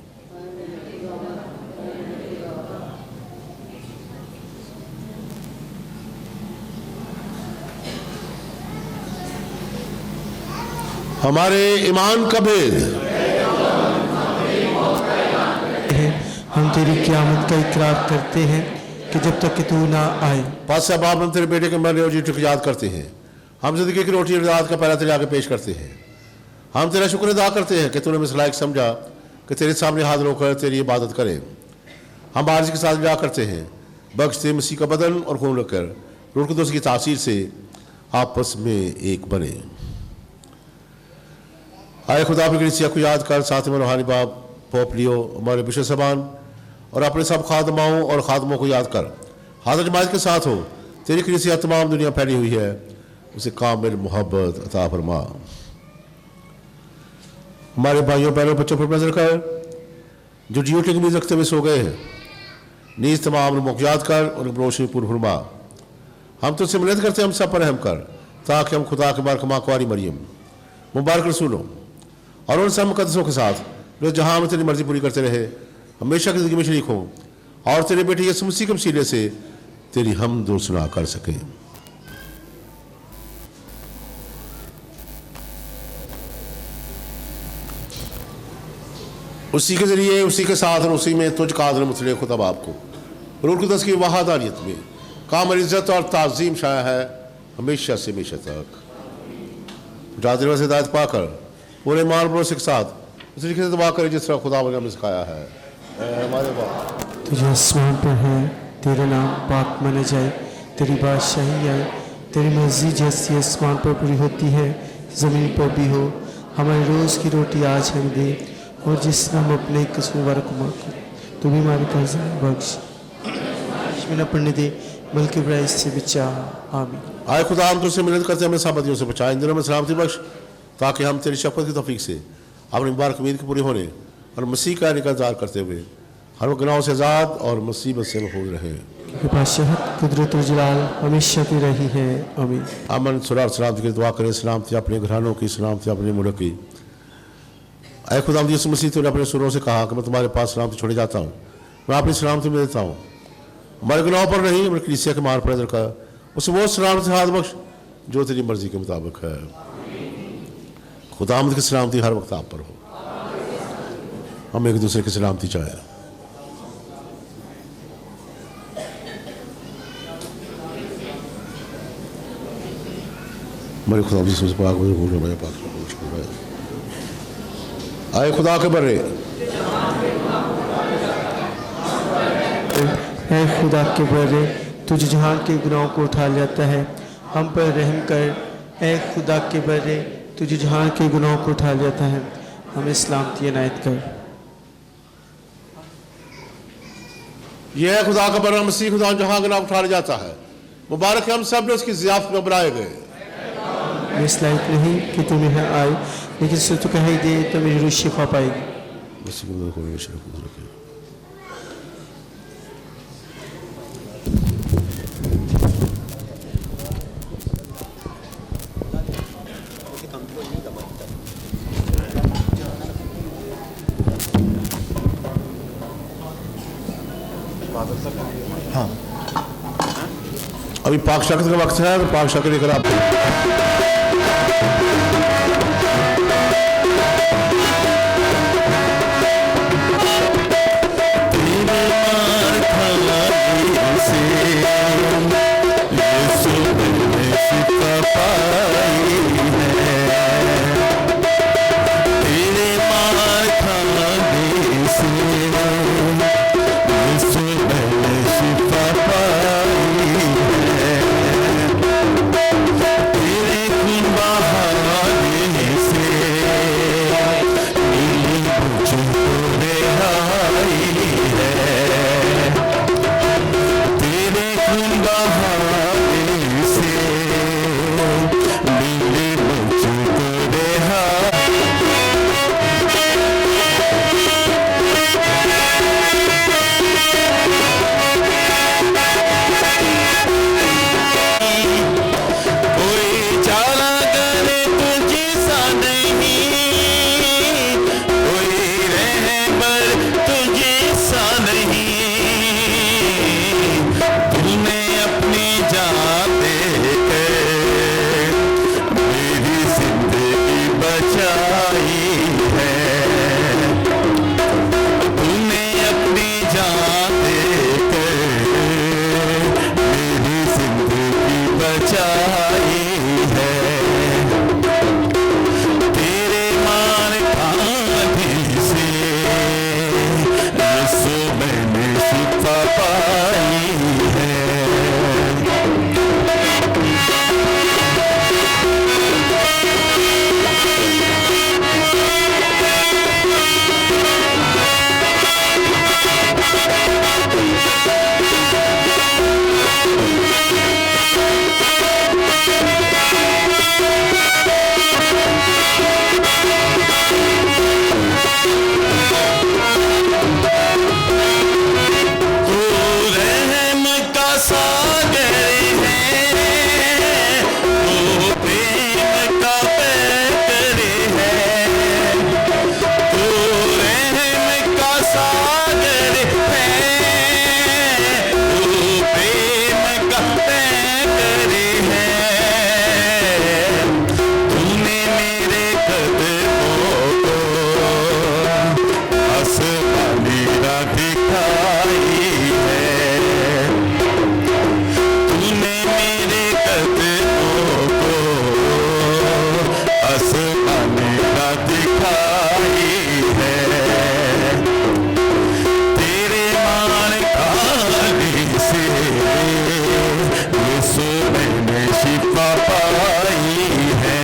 हमारे ईमान का भेद, हम तेरी क़यामत का इकरार करते हैं कि जब तक कि तू ना आए। पास अब हम तेरे बेटे के मरने और जीने को याद करते हैं। हम जिंदगी की रोटी रात का पहला तेरे आगे पेश करते हैं। हम तेरा शुक्र अदा करते हैं कि तूने हमें इस लायक समझा कि तेरे सामने हाथ रोकर तेरी इबादत करें। हम आर्ज के साथ ब्याह करते हैं, बख्श दे मसीह का बदन और खून रखकर रूह कुदूस की तासीर से आपस में एक बने। आए खुदा की कलीसिया को याद कर, साथ में रूहानी बाप पोप लियो, हमारे बिशप साहबान और अपने सब खादमाओं और खादमों को याद कर। हाज़िर जमात के साथ हो, तेरी कलीसिया तमाम दुनिया फैली हुई है, उसे कामिल मोहब्बत अता फरमा। हमारे भाइयों बहनों बच्चों पर नजर कर जो जियो की उम्मीद रखते हुए सो गए हैं, नीज तमाम लोगों को याद कर और रोशनी पूर्ण फरमा। हम तुझसे मिन्नत करते हैं, हम सब पर रहम कर, ताकि हम खुदा के बारकमा कुंवारी मरियम मुबारक रसूलों और उन सब मुकद्दसों के साथ जो जहाँ में तेरी मर्जी पूरी करते रहे, हमेशा की जिंदगी में शरीक हों और तेरे बेटे यीशु मसीह के वसीले से तेरी हमद और सुना कर सकें। उसी के जरिए, उसी के साथ और उसी में तुझ कादर मुतले खुदा बाप को रूह कुदस की वहादानियत में कामिल इज्जत और ताज़ीम शाया है हमेशा से हमेशा तक। जादिर से हिदायत पाकर पूरे माल भरोसे के साथ उस तरीके से दुआ करें जिस तरह खुदा ने हमें सिखाया है। हमारे बाप तुझे आसमान पर है, तेरा नाम पाक माना जाए, तेरी बादशाही आए, तेरी मर्जी जैसी आसमान पर पूरी होती है ज़मीन पर भी हो। हमारे रोज़ की रोटी आज हमें दे और जिस हम अपने कसूरवार को माफ़ कर, तू भी हमारे कर्ज बख्श में न पड़ने दे बल्कि बुराई से बचा। आमीन। आए खुदा हम तुझसे मिलत करते हमें साबतियों से बचाए, इन दिनों में सलामती बख्श ताकि हम तेरी शफ़क़त की तौफीक से अपनी मुबारक उम्मीद के पूरी होने और मसीह का इंतज़ार करते हुए हर वक्त गुनाहों से आज़ाद और मुसीबत से महफूज रहें। क्योंकि बादशाहत, कुदरत और जलाल हमेशा की रही है। आमीन। अमन सुरार सलामती की दुआ करें, सलामती अपने घरानों की, सलामती अपने मुल्क की। ऐ खुदा यीशु मसीह तूने अपने सुरों से कहा कि मैं तुम्हारे पास सलामती छोड़े जाता हूँ, मैं अपनी सलामती में देता हूँ। हमारे गुनाहों पर नहीं, हमारे कलीसिया के मार पर नजर कर, उसे वो सलामती हाथ बख्श जो तेरी मर्जी के मुताबिक है। खुदावंद की सलामती हर वक्त आप पर हो। हम एक दूसरे की सलामती चाहें। हमारे खुदा से पाक मेरे पास आए खुदा के बर्रे, ऐ खुदा के बर्रे, तुझ जहान के गुनाहों को उठा लेता है, हम पर रहम कर। ऐ खुदा के बर्रे, तुझ जहान के गुनाहों को उठा लेता है, हमें सलामती इनायत कर। यह है खुदा का बर्रा मसीह खुदा जहां गुनाह उठा ले जाता है। मुबारक हम सब ने उसकी ज़ियाफ़त में बुलाए गए। मैं इस लायक नहीं कि तुम यहाँ आए, लेकिन से तू कह ही दे तो मेरी रूह शिफा पाएगी। हाँ, अभी पाक शक्ल का वक्त है, तो पाक शक्ल लेकर आप तेरे खून बहा दिखाई है। तूने मेरे कदमों को आसमान का दिखाई है। तेरे मान खाने से यीशु मैंने शिफा पाई है।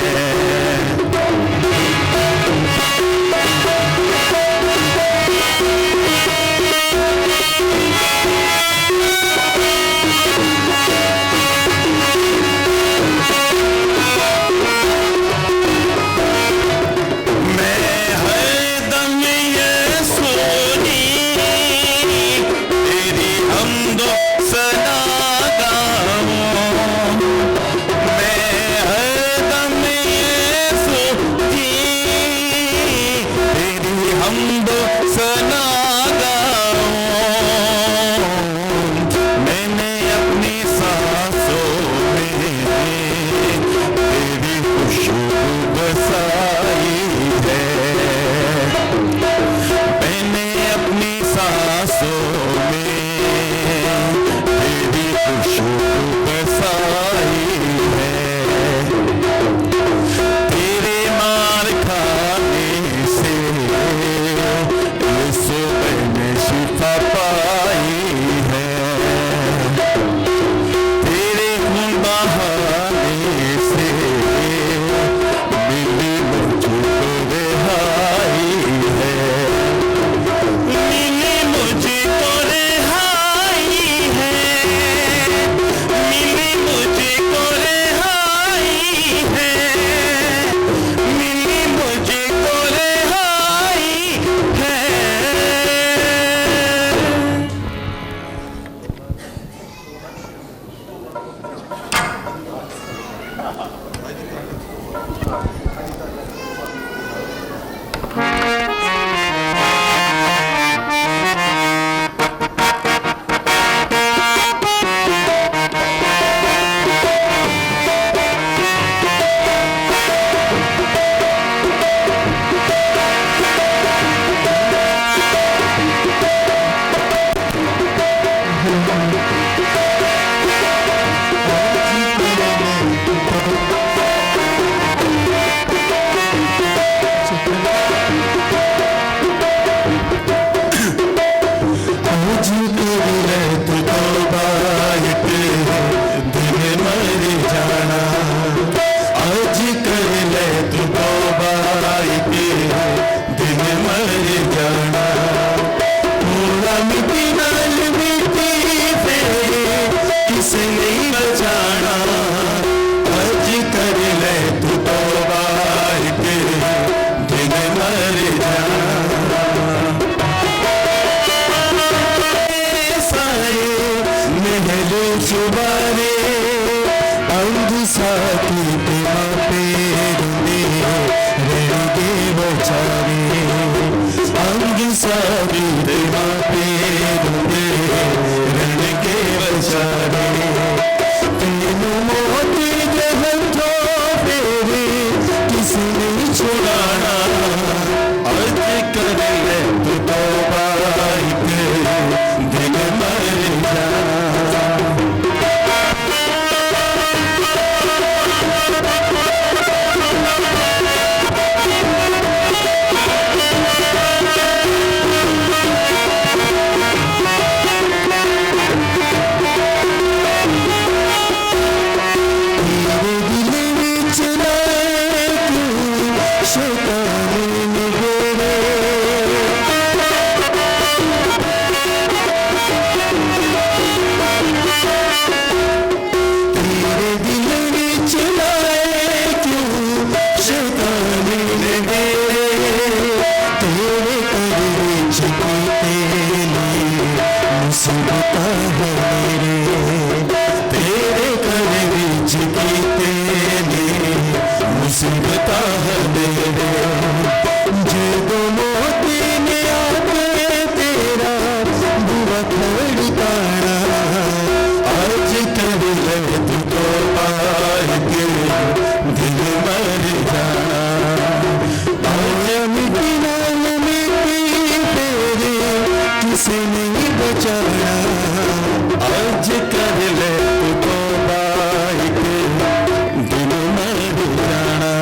से नहीं बचाना आज कर ले तू तौबा एक दिन मर जाना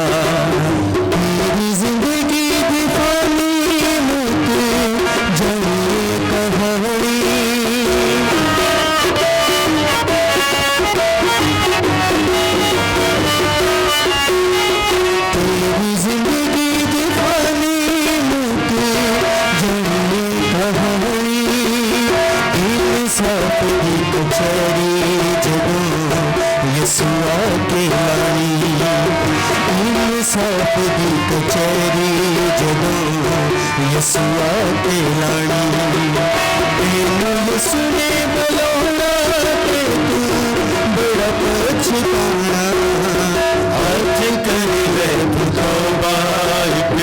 तेरी जिंदगी दीवानी मुझे जाने कहानी तेरी जिंदगी दीवानी मुझे जाने कहानी इंसाफ की कचहरी जगो यीशुआ के लानी इंसाफ की कचहरी जगो यीशुआ के लानी तेनू यीशु ने बुलाना ते तू बड़ा पछताना आज कर ले तू तौबा एक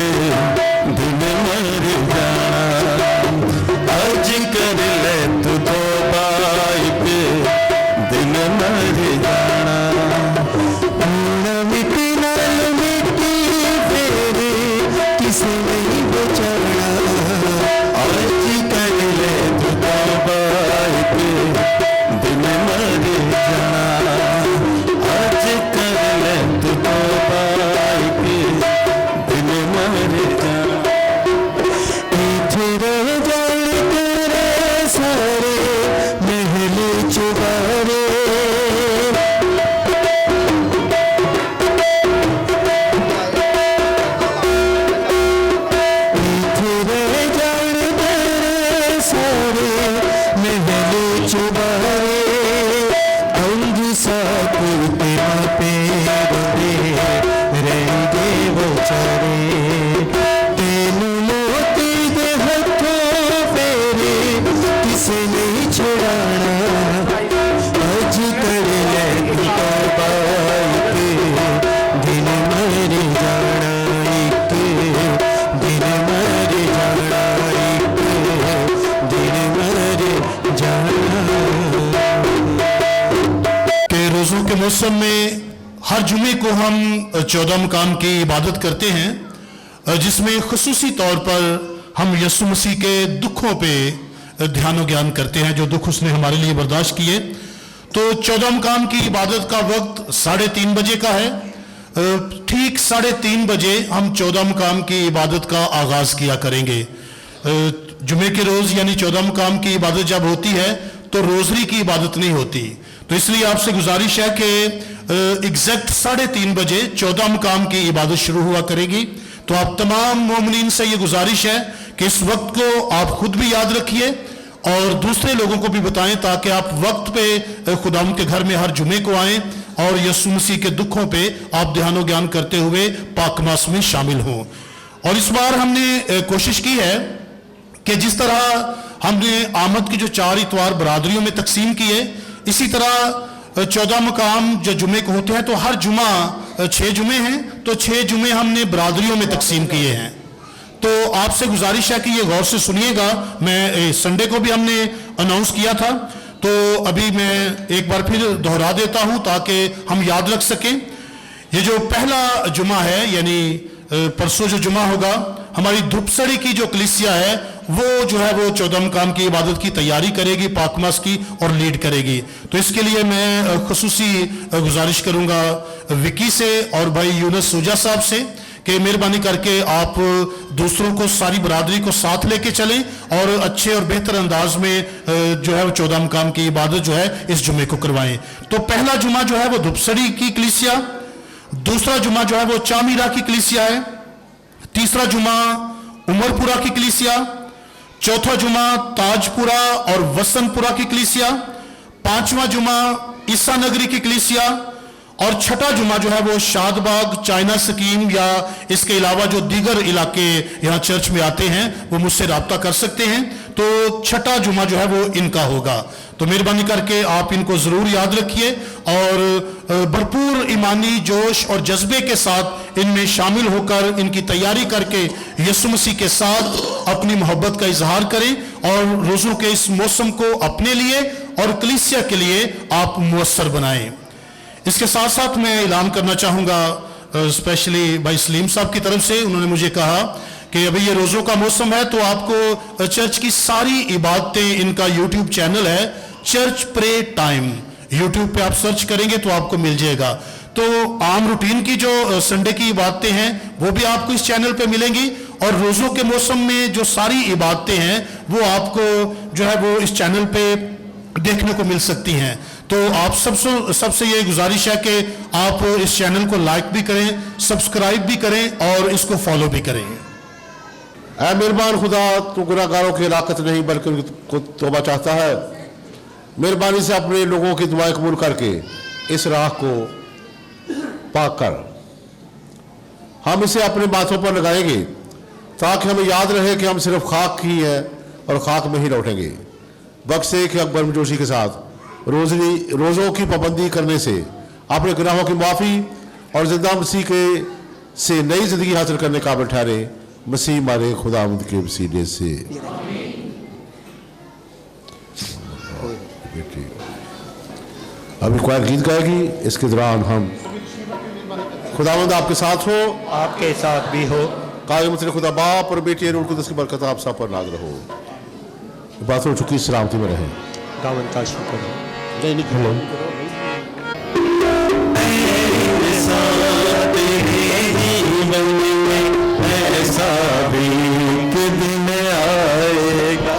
दिन मर जाना आज कर ले तू तौबा एक दिन मर जाना मिट्टी नाल मिट्टी फेरे किसे नहीं बचाना आज कर ले तू तौबा एक दिन मर जाना आज कर ले तू तौबा एक दिन मर जाना तेरे जान तेरे सारे महल चुबारे तेरे जान तेरे सारे महल चुबारे अंग सा कुर्ते पे बंदे रहेंगे वो चारे तेनू मोती दे हथों फेरे किसे नहीं छुड़ाना आज कर ले तौबा एक दिन मर जाना एक दिन मर जाना एक दिन मर जाना के रोज़ों के मौसम में हर जुमे को हम 14 मकाम की इबादत करते हैं जिसमें खुसूसी तौर पर हम यीशु मसीह के दुखों पे ध्यान और ज्ञान करते हैं जो दुख उसने हमारे लिए बर्दाश्त किए। तो 14 मकाम की इबादत का वक्त 3:30 बजे का है। ठीक 3:30 बजे हम 14 मकाम की इबादत का आगाज किया करेंगे। जुमे के रोज यानी 14 मकाम की इबादत जब होती है तो रोजरी की इबादत नहीं होती, तो इसलिए आपसे गुजारिश है कि एग्जैक्ट 3:30 बजे 14 मकाम की इबादत शुरू हुआ करेगी। तो आप तमाम मोमिनीन से ये गुजारिश है कि इस वक्त को आप खुद भी याद रखिए और दूसरे लोगों को भी बताएं ताकि आप वक्त पे खुदाम के घर में हर जुमे को आएं और यीशु मसीह के दुखों पे आप ध्यान और ज्ञान करते हुए पाकमास में शामिल हों। और इस बार हमने कोशिश की है कि जिस तरह हमने आमद की जो 4 इतवार बरादरियों में तकसीम किए, इसी तरह 14 मकाम जो जुमे को होते हैं तो हर जुमा 6 जुमे हैं, तो 6 जुमे हमने बरादरियों में तकसीम किए हैं। तो आपसे गुजारिश है कि ये गौर से सुनिएगा। मैं संडे को भी हमने अनाउंस किया था, तो अभी मैं एक बार फिर दोहरा देता हूं ताकि हम याद रख सकें। ये जो पहला जुमा है यानी परसों जो जुमा होगा, हमारी धुपसड़ी की जो कलीसिया है वो जो है वो 14 मकाम की इबादत की तैयारी करेगी, पाकमास की, और लीड करेगी। तो इसके लिए मैं खुसूसी गुजारिश करूंगा विकी से और भाई यूनुस सूजा साहब से कि मेहरबानी करके आप दूसरों को, सारी बरादरी को साथ लेके चलें और अच्छे और बेहतर अंदाज में जो है वो 14 मकाम की इबादत जो है इस जुमे को करवाएं। तो पहला जुमा जो है वो धुपसड़ी की कलीसिया, दूसरा जुमा जो है वो चामीरा की कलीसिया है, तीसरा जुमा उमरपुरा की कलीसिया, चौथा जुमा ताजपुरा और वसंतपुरा की कलीसिया, पांचवा जुमा ईसा नगरी की कलीसिया, और छठा जुमा जो है वो शादबाग, चाइना स्कीम या इसके अलावा जो दीगर इलाके यहाँ चर्च में आते हैं वो मुझसे राब्ता कर सकते हैं। तो छठा जुमा जो है वो इनका होगा। तो मेहरबानी करके आप इनको जरूर याद रखिए और भरपूर ईमानी जोश और जज्बे के साथ इनमें शामिल होकर इनकी तैयारी करके यीशु मसीह के साथ अपनी मोहब्बत का इजहार करें और रोज़ों के इस मौसम को अपने लिए और कलीसिया के लिए आप मुयस्सर बनाएं। इसके साथ साथ मैं ऐलान करना चाहूँगा स्पेशली भाई सलीम साहब की तरफ से, उन्होंने मुझे कहा कि अभी ये रोज़ों का मौसम है, तो आपको चर्च की सारी इबादतें, इनका यूट्यूब चैनल है चर्च प्रे टाइम, यूट्यूब पे आप सर्च करेंगे तो आपको मिल जाएगा। तो आम रूटीन की जो संडे की इबादतें हैं वो भी आपको इस चैनल पे मिलेंगी, और रोज़ों के मौसम में जो सारी इबादतें हैं वो आपको जो है वो इस चैनल पे देखने को मिल सकती हैं। तो आप सबसे ये गुजारिश है कि आप इस चैनल को लाइक भी करें, सब्सक्राइब भी करें और इसको फॉलो भी करें। ऐ मेहरबान खुदा, तू गुनाहगारों की हलाकत नहीं बल्कि उनको तौबा चाहता है। मेहरबानी से अपने लोगों की दुआएं कबूल करके इस राह को पाक कर। हम इसे अपने माथों पर लगाएंगे ताकि हमें याद रहे कि हम सिर्फ खाक ही हैं और खाक में ही लौटेंगे। वक्त से कि अकबर जोशी के साथ रोज़ों की पाबंदी करने से अपने गुनाहों की माफ़ी और जिंदा मसीह के से नई ज़िंदगी हासिल करने का काबिल ठहरे। मसीह मारे खुदावंद के वसीले से। अभी क्वायर गीत गाएगी, इसके दौरान हम खुदावंद आपके साथ हो, आपके साथ भी हो। कायम तेरे खुदा बाप और बेटी रूह कुदस की बरकत आप सब पर नाज़िल हो। बात हो चुकी, सलामती में रहे। दामन का शुक्र हो। नहीं निकलो ऐसा भी एक दिन आएगा,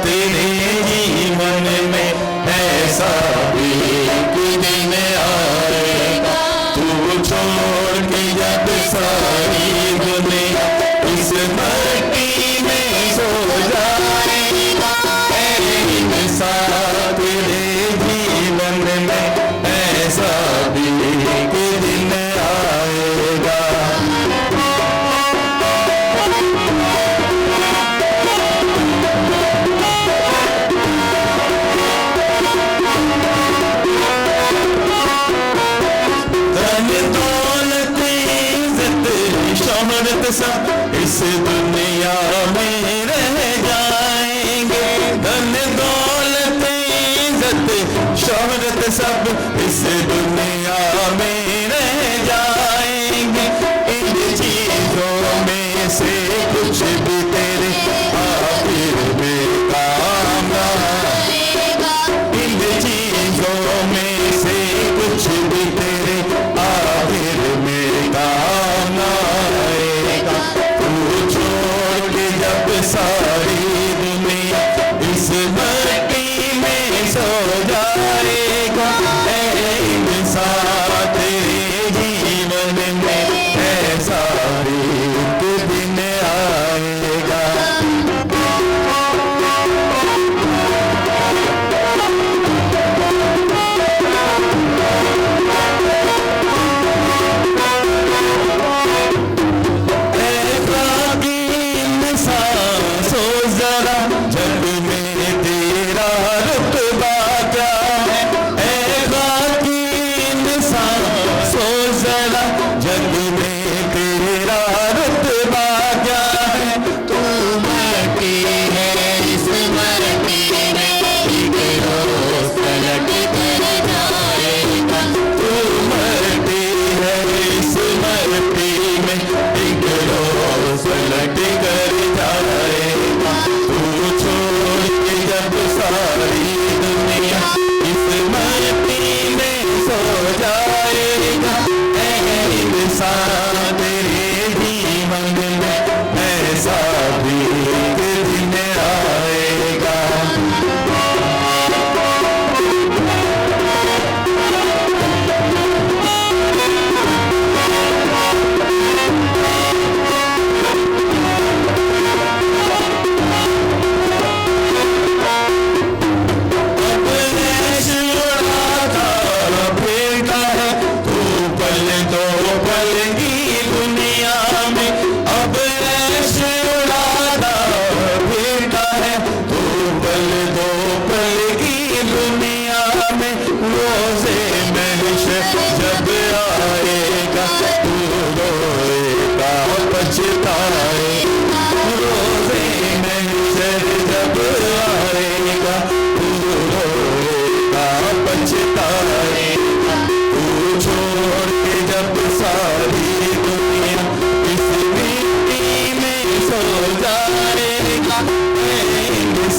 तेरे जीवन में ऐसा भी एक दिन आएगा। तू छोड़ के जब सारी दुनिया इस मट्टी में सो जाएगा, तेरे जीवन में ऐसा भी एक दिन आएगा।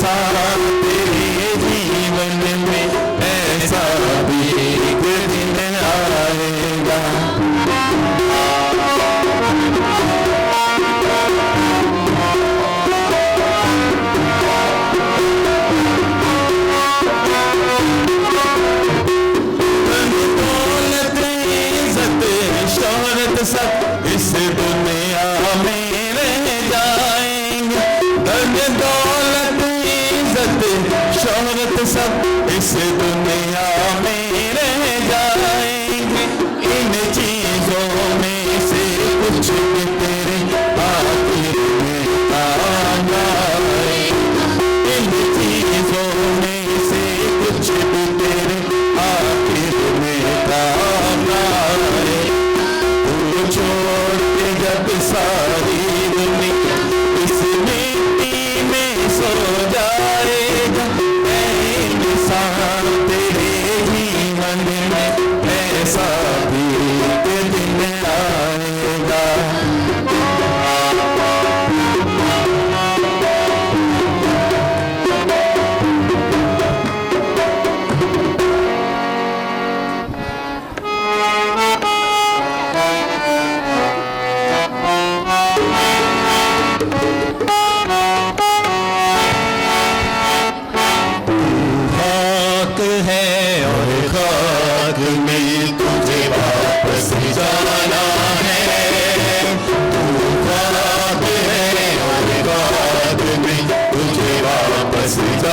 साथ तेरे जीवन में ऐसा भी एक दिन आएगा। शोहरत सब इस दुनिया में रह जाएंगे। धन दौलत इज्जत शोहरत सब इस दुनिया में रह जाएंगे। इन चीजों में से कुछ भी तेरे आखिर में काम आएगा। इन चीजों में से कुछ भी तेरे आखिर में काम आएगा। छोड़ के जब सारी दुनिया इस मिट्टी में सो जाएगा। इंसान तेरे जीवन में ऐसा भी एक दिन आएगा। जाना है, तू खाक है और खाक में तुझे वापस जाना